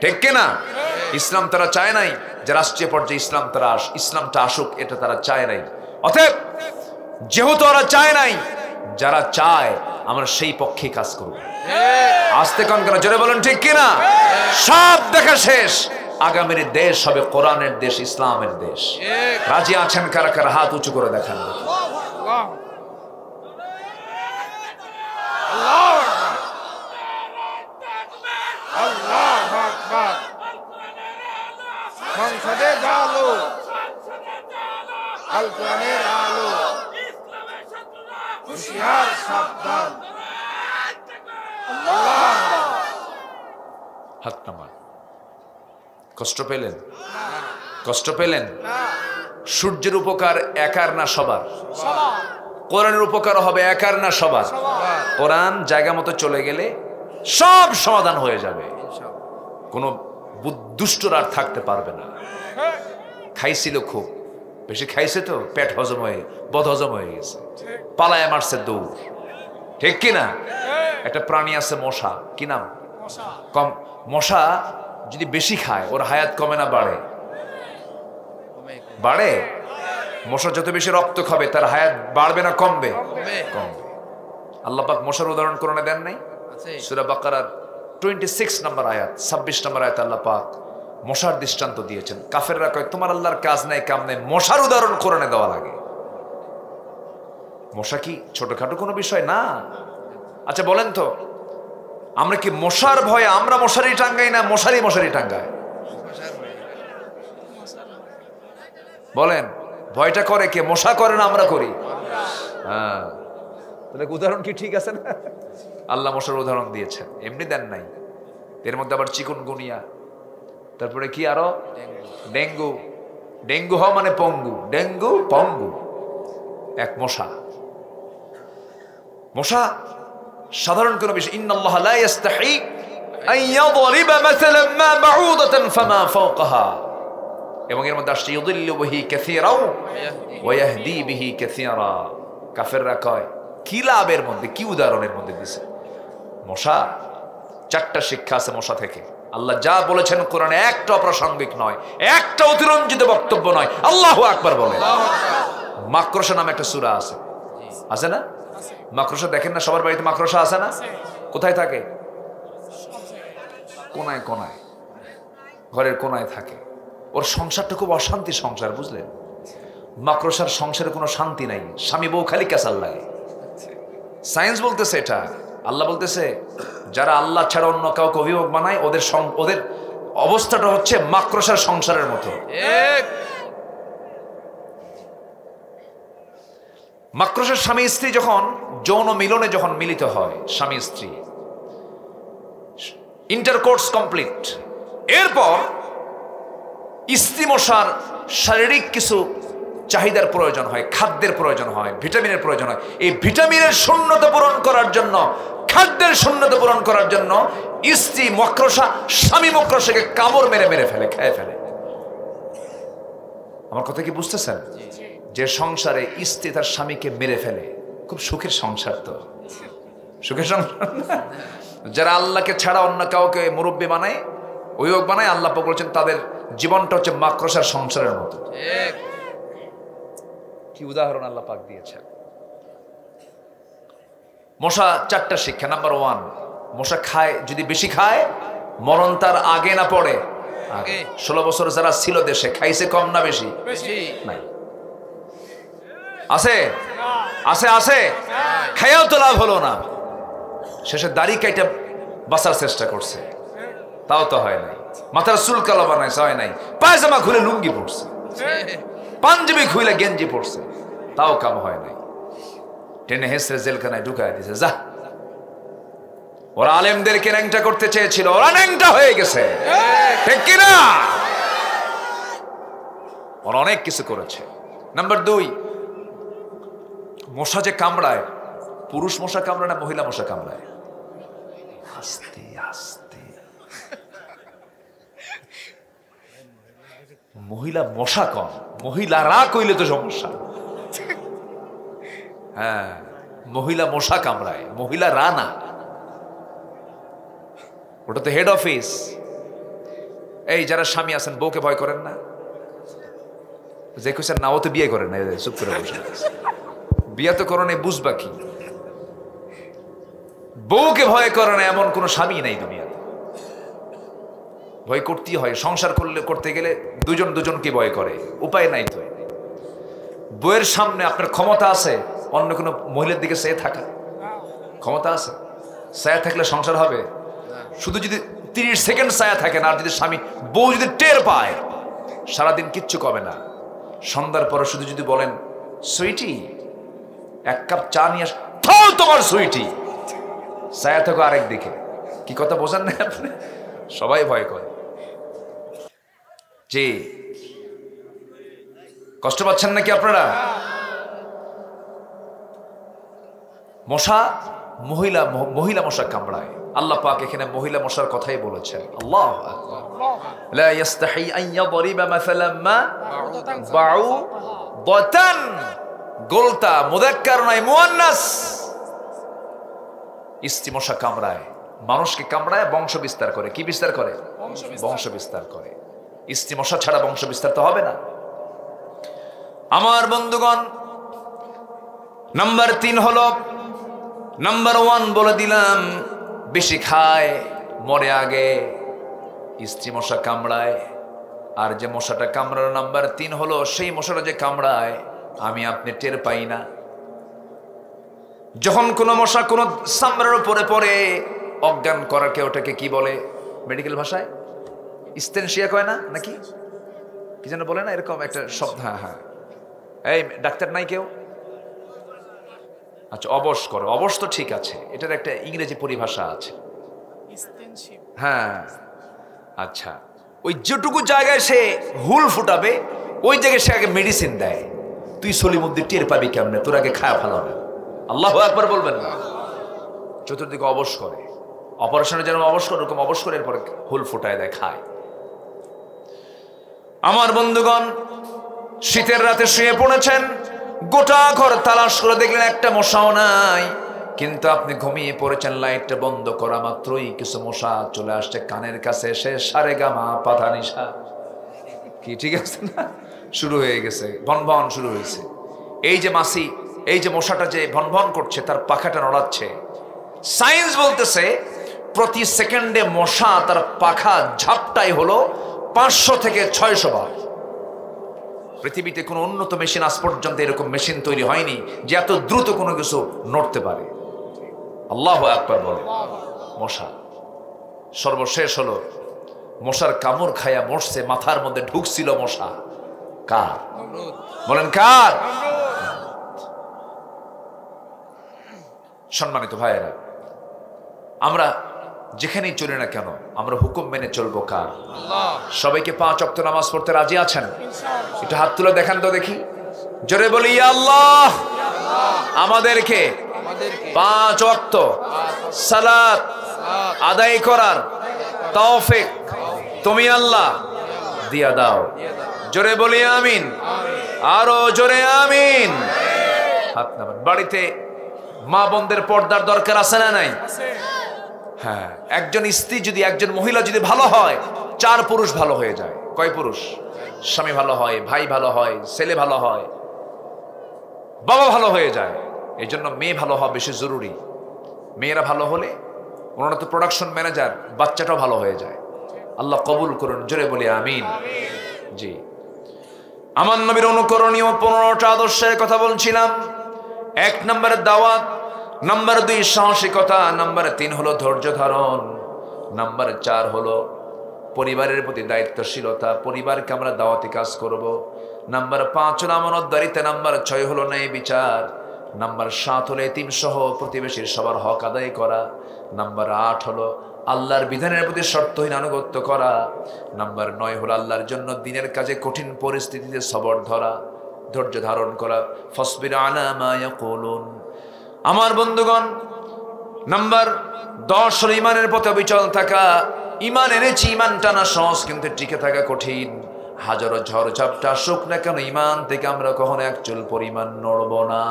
ঠিক কিনা? ইসলাম তারা চায় নাই যে রাষ্ট্রীয় পর্যায়ে ইসলামটা আসুক, এটা তারা চায় নাই। অতএব যেহেতু ওরা চায় নাই, যারা চায় আমরা সেই পক্ষে কাজ করব। আস্তে কন কেন, জোরে বলেন ঠিক কিনা? সব দেখা শেষ। আগামীর দেশ হবে কোরআনের দেশ, ইসলামের দেশ। রাজি আছেন কারা কারা? হাত উঁচু করে দেখান। সংসদে আলো, আল কোরআনের আলো, হুঁশিয়ার সাবধান। হাত নামান। কষ্ট পেলেন? কষ্ট পেলেন? সূর্যের উপকার একার না সবার? কোরআনের উপকার হবে একার না সবার? কোরআন জায়গা মতো চলে গেলে সব সমাধান হয়ে যাবে, কোনো দুষ্টরা আর থাকতে পারবে না। খাইছিল খুব বেশি, খাইছে তো পেট হজম হয়ে বদ হজম হয়ে গেছে, পালায় মারছে দৌড়, ঠিক কিনা? একটা প্রাণী আছে মশা, কি নাম? কম। মশা যদি বেশি খায় ওর হায়াত কমে না বাড়ে? বাড়ে। মশা যত বেশি রক্ত খাবে তার হায়াত বাড়বে না কমবে? কমবে। আল্লাহ পাক মশার উদাহরণ কোরআনে দেন নাই? সূরা বাকারার 26 নম্বর আয়াত, 26 নম্বর আয়াত আল্লাহ পাক মশার দৃষ্টান্ত দিয়েছেন। কাফেররা কয় তোমার আল্লাহর কাজ নাই কাম নাই, মশার উদাহরণ কোরআনে দেওয়া লাগে। মশা কি ছোটখাটো কোনো বিষয় না? আচ্ছা বলেন তো, আমরা কি মশার ভয়ে আমরা মশারি টাঙ্গাই না মশারি মশারি টাঙ্গায়? বলেন, ভয়টা করে কে? মশা করে না আমরা করি? হ্যাঁ, তাহলে উদাহরণ কি ঠিক আছে না? আল্লাহ মশার উদাহরণ দিয়েছেন, এমনি দেন নাই। এর মধ্যে আবার চিকুনগুনিয়া, তারপরে কি আরো ডেঙ্গু। ডেঙ্গু হওয়া মানে পঙ্গু, ডেঙ্গু পঙ্গু। এক মশা, মশা সাধারণ কোনো বিষয়। ইন্নাল্লাহা লা ইস্তাহি আন ইয়াদরিবা মাসালান মা বাউদাতান ফামা ফাওকাহা। এবং এর মধ্যে আসছে ইউদিল্লু বিহি কাসীরাও ওয়া ইয়াহদি বিহি কাসীরা। কাফেররা কয় কি লাভের মধ্যে, কি উদাহরণের মধ্যে দিছে? মশা, 4টা শিক্ষা আছে মশা থেকে। আল্লাহ যা বলেছেন কোরআনে একটা অপ্রাসঙ্গিক নয়, একটা অতিরঞ্জিত বক্তব্য নয়। আল্লাহু আকবার বলেন। মাকড়সা নামে একটা সূরা আছে, আছে না? মাকড়সা দেখেন না? সবার বাড়িতে মাকড়সা আছে না? কোথায় থাকে? কোনায় কোনায়, ঘরের কোনায় থাকে। ওর সংসারটা খুব অশান্তি সংসার, বুঝলেন? মাকড়সার সংসারে কোনো শান্তি নাই, স্বামী বউ খালি ক্যাসাল লাগে। সায়েন্স বলতেছে এটা, আল্লাহ বলতেছে যারা আল্লাহ ছাড়া অন্য কাউকে অভিভাবক বানায় ওদের অবস্থাটা হচ্ছে মাকড়সার সংসারের মতো। মাকড়সার স্বামী স্ত্রী যখন যৌন মিলনে যখন মিলিত হয়, স্বামী স্ত্রী, ইন্টারকোর্স কমপ্লিট। এরপর স্ত্রী মশার শারীরিক কিছু চাহিদার প্রয়োজন হয়, খাদ্যের প্রয়োজন হয়, ভিটামিনের প্রয়োজন হয়। এই ভিটামিনের শূন্যতা পূরণ করার জন্য, খাদ্যের শূন্যতা পূরণ করার জন্য স্ত্রী মক্রসা স্বামী মক্রসাকে কামড় মেরে মেরে ফেলে, খেয়ে ফেলে। আমার কথা কি বুঝতেছেন? যে সংসারে স্ত্রী তার স্বামীকে মেরে ফেলে, খুব সুখের সংসার তো, সুখের সংসার। যারা আল্লাহকে ছাড়া অন্য কাউকে মুরব্বী বানায়, অভিভাবক বানায়, আল্লাহ পাক বলেছেন তাদের জীবনটা হচ্ছে মাকড়সার সংসারের মতো। কি উদাহরণ আল্লাহ পাক দিয়েছেন। মশা 4টা শিক্ষা। নাম্বার 1, মশা খায়, যদি বেশি খায় মরণ তার আগে না পড়ে। 16 বছর যারা ছিল দেশে, খাইছে কম না বেশি? নাই। আছে আছে আছে, খাইয়াও তো লাভ হলো না। শেষে দাড়ি কাইটা বাঁচার চেষ্টা করছে, তাও তো হয় নাই। মাথার চুল কালো বানাইছে, হয় নাই। পায়জামা খুলে লুঙ্গি পড়ছে, পাঞ্জাবি খুলে গেঞ্জি পড়ছে, তাও কাম হয় নাই। টেনে হেসরে জেলখানায় ঢুকায় দিয়েছে। যা, ওরা আলেমদেরকে ন্যাংটা করতে চেয়েছিল, ওরা ন্যাংটা হয়ে গেছে, ঠিক কিনা? ওরা অনেক কিছু করেছে। নাম্বার 2, মশা যে কামড়ায়, পুরুষ মশা কামড়ায় না মহিলা মশা কামড়ায়? আস্তে আস্তে। মহিলা মশা কম, মহিলারা কইলে তো সমস্যা। হ্যাঁ, মহিলা মশা কামড়ায়, মহিলা রা না। ওটা তো হেড অফিস। এই যারা স্বামী আছেন, বউকে ভয় করেন না? যে কইছেন না, ও তো বিয়ে করেন না, চুপ করে বসে। বিয়ে তো করো নাই, বুঝবা কি? বউকে ভয় করে না এমন কোন স্বামী নাই দুনিয়াতে। ভয় করতেই হয়। সংসার করতে গেলে দুজন দুজনকে ভয় করে, উপায় নাই তো। বউয়ের সামনে আপনার ক্ষমতা আছে অন্য কোনো মহিলার দিকে চেয়ে থাকা? ক্ষমতা আছে? ছায়া থাকলে সংসার হবে? শুধু যদি 30 সেকেন্ড ছায়া থাকে না, আর যদি স্বামী বউ যদি টের পায়, সারাদিন কিচ্ছু কবে না। সন্ধ্যার পরে শুধু যদি বলেন, সুইটি 1 কাপ চা নিয়ে আস, থাও তোমার সুইটি, ছায়া থাকো আরেক দিকে। কি কথা বোঝেন না আপনি? সবাই ভয় করে। জি, কষ্ট পাচ্ছেন নাকি আপনারা? মশা, মহিলা মশা কামড়ায়। আল্লাহ পাক এখানে মহিলা মশার কথাই বলেছেন। আল্লাহু আকবার। লা ইস্তাহি আন ইয়াদরিবা মাসালাম মা বাউদাতান, গোলতা মুযাক্কার নয়, মুয়ান্নাস। স্ত্রী মশা কামড়ায়, মানুষকে কামড়ায়, বংশ বিস্তার করে। কি বিস্তার করে? বংশ বিস্তার করে। স্ত্রী মশা ছাড়া বংশ বিস্তার তো হবে না। আমার বন্ধুগণ, নাম্বার 3 হলো, নাম্বার 1 বলে দিলাম, বেশি খায় মরে আগে, স্ত্রী মশা কামড়ায়। আর যে মশাটা কামড়ানো নাম্বার 3 হলো, সেই মশাটা যে কামড়ায় আমি আপনি টের পাই না। যখন কোনো মশা কোনো চামড়ার উপরে পড়ে, অজ্ঞান করাকে ওটাকে কি বলে মেডিকেল ভাষায়? স্টেনশিয়া কয় না, নাকি কি যেন বলে না, এরকম একটা শব্দ। হ্যাঁ হ্যাঁ, এই ডাক্তার নাই কেউ? আচ্ছা, অবশ করো। অবশ তো ঠিক আছে, এটার একটা ইংরেজি পরিভাষা আছে। হ্যাঁ, আচ্ছা, ওই যেটুকু জায়গায় সে হুল ফুটাবে, ওই জায়গায় সে আগে মেডিসিন দেয়। তুই সলিমুদ্দিন টের পাবি কেমনে? তোর আগে খায়া ভালো না। আল্লাহু আকবার বলবেন না? চতুর্দিকে অবশ করে, অপারেশনের যেন অবশ করে, ওরকম অবশ করে এরপরে হুল ফুটায় দেয়, খায়। আমার বন্ধুগণ, শীতের রাতে শুয়ে পড়েছেন, গোটা ঘর তালাশ করে দেখলেন একটা মশাও নাই, কিন্তু আপনি ঘুমিয়ে পড়েছেন। লাইটটা বন্ধ করা মাত্রই কিছু মশা চলে আসছে কানের কাছে, এসে সারে গামা পাধা নিশা, কি ঠিক আছে না, শুরু হয়ে গেছে, ভনভন শুরু হয়েছে। এই যে মাছি, এই যে মশাটা যে ভনভন করছে, তার পাখাটা নড়াচ্ছে। সায়েন্স বলতেছে প্রতি সেকেন্ডে মশা তার পাখা ঝাপটাই হলো 500 থেকে 600 বার। পৃথিবীতে কোনো উন্নত মেশিন আজ পর্যন্ত এরকম মেশিন তৈরি হয়নি যে এত দ্রুত কোনো কিছু নড়তে পারে। আল্লাহু আকবার বলে। মশা সর্বশেষ হলো, মশার কামড় খায়া মরছে, মাথার মধ্যে ঢুকছিল মশা। কার? বলেন কার? সম্মানিত ভাইয়েরা, আমরা যেখানেই চলি না কেন আমরা হুকুম মেনে চলবো কার? সবাইকে 5 ওয়াক্ত নামাজ পড়তে রাজি আছেন? একটু হাত তুলে দেখান তো দেখি, জোরে বলি ইয়া আল্লাহ। আমাদেরকে 5 ওয়াক্ত সালাত আদায় করার তৌফিক তুমি আল্লাহ দিয়া দাও। জোরে বলি আমিন, আরো জোরে আমিন। হাত নামান। বাড়িতে মা বোনদের পর্দার দরকার আছে না নাই? হ্যাঁ, একজন স্ত্রী যদি, একজন মহিলা যদি ভালো হয়, 4 পুরুষ ভালো হয়ে যায়। কয় পুরুষ? স্বামী ভালো হয়, ভাই ভালো হয়, ছেলে ভালো হয়, বাবা ভালো হয়ে যায়। এই জন্য মেয়ে ভালো হওয়া বেশি জরুরি। মেয়েরা ভালো হলে, ওনারা তো প্রোডাকশন ম্যানেজার, বাচ্চাটাও ভালো হয়ে যায়। আল্লাহ কবুল করুন, জোরে বলি আমিন। জি, আমার নবীর অনুকরণীয় 15টা আদর্শের কথা বলছিলাম। 1 নম্বরে দাওয়াত, নাম্বার 2 সাহসিকতা, নাম্বার 3 হলো ধৈর্য ধারণ, নাম্বার 4 হলো পরিবারের প্রতি দায়িত্বশীলতা, পরিবারকে আমরা দাওয়াতি কাজ করব। নাম্বার 5 হলো আমানতদারিতা, নাম্বার 6 হলো ন্যায় বিচার, নাম্বার 7 হলো এতিম সহ প্রতিবেশীর সবার হক আদায় করা, নাম্বার 8 হলো আল্লাহর বিধানের প্রতি শর্তহীন আনুগত্য করা, নাম্বার 9 হলো আল্লাহর জন্য দিনের কাজে কঠিন পরিস্থিতিতে সবর ধরা, ধৈর্য ধারণ করা। ফাসবির আলা মা ইয়াকুলুন। আমার বন্ধুগণ, নাম্বার 10 হলো ইমানের পথে অবিচল থাকা। ইমান এনেছি, ইমান টানা সহজ, কিন্তু টিকে থাকা কঠিন। হাজারো ঝড় ঝাপটা আসুক না কেন, ইমান থেকে আমরা কখনো এক চুল পরিমাণ নড়ব না।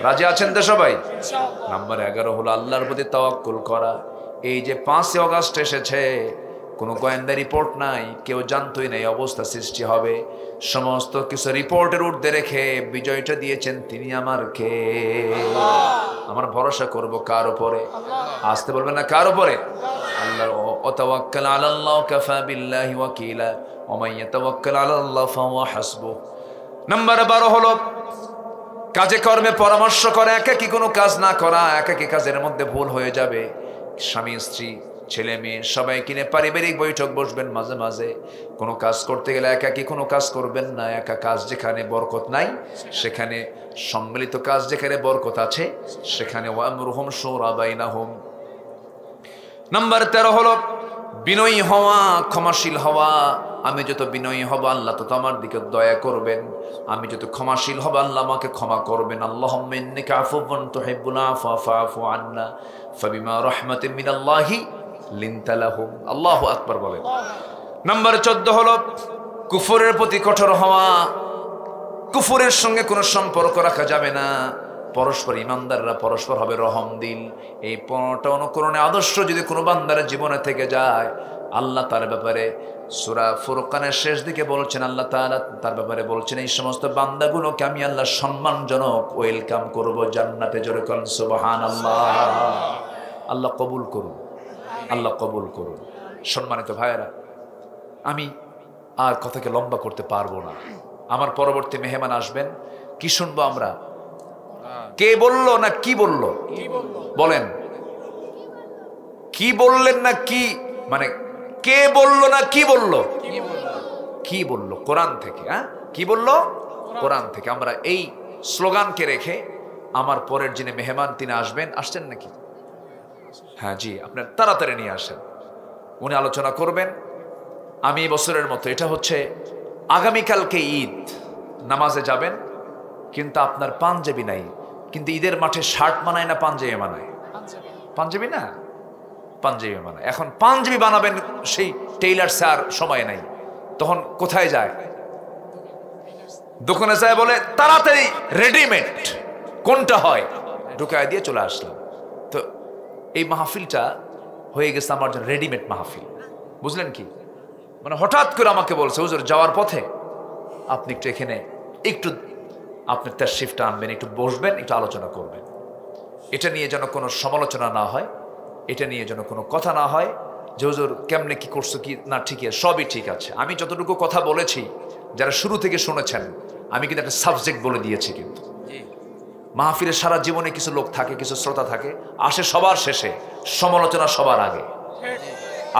রাজি আছেন তো সবাই? নাম্বার 11 হলো আল্লাহর প্রতি তাওয়াক্কুল করা। এই যে 5 আগস্ট এসেছে, কোনো গোয়েন্দা রিপোর্ট নাই, কেউ জানতোই না এই অবস্থা সৃষ্টি হবে। সমস্ত কিছু রিপোর্টের ঊর্ধ্বে রেখে বিজয়টা দিয়েছেন তিনি আমার কে। আমার ভরসা করব কার উপরে? আসতে বলবেন না, কার উপরে? আল্লাহর। ওয়াতাওয়াক্কাল আলাল্লাহ কাফা বিল্লাহি ওয়াকিলা ওয়া মান ইয়াতাওয়াক্কাল আলাল্লাহ ফাহুয়া হাসবুহ। নাম্বার 12 হলো কাজে কর্মে পরামর্শ করা, একাকী কোনো কাজ না করা। একাকী কাজের মধ্যে ভুল হয়ে যাবে। স্বামী স্ত্রী ছেলে মেয়ে সবাই কিনে পারিবারিক বৈঠক বসবেন মাঝে মাঝে। কোনো কাজ করতে গেলে একাকী কোনো কাজ করবেন না। একা কাজ যেখানে বরকত নাই, সেখানে সম্মিলিত কাজ যেখানে বরকত আছে, সেখানে ওয়ামরুহুম শুরা বাইনাহুম। নাম্বার 13 হলো বিনয়ী হওয়া, ক্ষমাশীল হওয়া। আমি যত বিনয়ী হব, আল্লাহ তত আমার দিকে দয়া করবেন। আমি যত ক্ষমাশীল হব, আল্লাহ আমাকে ক্ষমা করবেন। আল্লাহুম্মা ইন্নাকা আফুউন তুহিব্বুল আফওয়া ফাআফু আন্না ফাবিমা রাহমাতিন মিনাল্লাহি লিনতা লাহুম। আল্লাহু আকবার বলেন। নাম্বার 14 হলো কুফরের প্রতি কঠোর হওয়া। কুফরের সঙ্গে কোনো সম্পর্ক রাখা যাবে না। পরস্পর ইমানদাররা পরস্পর হবে রহম দিল। এই 15টা অনুকরণে আদর্শ যদি কোনো বান্দার জীবনে থেকে যায়, আল্লাহ তার ব্যাপারে সূরা ফুরকানের শেষ দিকে বলছেন, আল্লাহ তাআলা তার ব্যাপারে বলছেন, এই সমস্ত বান্দাগুলোকে আমি আল্লাহ সম্মানজনক ওয়েলকাম করব জান্নাতে। জোরে বলেন সুবহানাল্লাহ। আল্লাহ কবুল করুন, আল্লাহ কবুল করুন। সম্মানিত ভাইয়েরা, আমি আর কথাকে লম্বা করতে পারবো না। আমার পরবর্তী মেহমান আসবেন। কি শুনবো আমরা? কে বলল না কি বলল? বলেন, কি বললেন না কি, মানে কে বলল না কি বলল? কি বলল? কোরআন থেকে। হ্যাঁ, কি বলল? কোরআন থেকে। আমরা এই স্লোগানকে রেখে আমার পরের যিনি মেহমান তিনি আসবেন। আসছেন নাকি? হ্যাঁ জি, আপনার তাড়াতাড়ি নিয়ে আসেন। উনি আলোচনা করবেন। আমি বছরের মতো, এটা হচ্ছে আগামীকালকে ঈদ, নামাজে যাবেন, কিন্তু আপনার পাঞ্জাবি নাই। কিন্তু ঈদের মাঠে শার্ট বানায় না পাঞ্জাবি বানায়? পাঞ্জাবি না, পাঞ্জাবি বানায়। এখন পাঞ্জাবি বানাবেন, সেই টেইলার স্যার সময় নাই, তখন কোথায় যায়? দোকানে যায়, বলে তাড়াতাড়ি রেডিমেড কোনটা হয় ঢুকায় দিয়ে চলে আসলাম। তো এই মাহফিলটা হয়ে গেছে আমার জন্য রেডিমেড মাহফিল। বুঝলেন কি? মানে হঠাৎ করে আমাকে বলছে, হুজুর যাওয়ার পথে আপনি একটু এখানে একটু আপনার তার শিফটটা আনবেন, একটু বসবেন, একটু আলোচনা করবেন। এটা নিয়ে যেন কোনো সমালোচনা না হয়, এটা নিয়ে যেন কোনো কথা না হয় যে হুজুর কেমনে কি করছো কি না। ঠিক আছে, সবই ঠিক আছে। আমি যতটুকু কথা বলেছি, যারা শুরু থেকে শুনেছেন, আমি কিন্তু একটা সাবজেক্ট বলে দিয়েছি। কিন্তু মাহফিলের সারা জীবনে কিছু লোক থাকে, কিছু শ্রোতা থাকে, আসে সবার শেষে, সমালোচনা সবার আগে।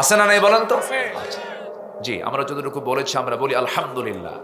আছে না নাই বলেন তো? জি, আমরা যতটুকু বলেছি আমরা বলি আলহামদুলিল্লাহ।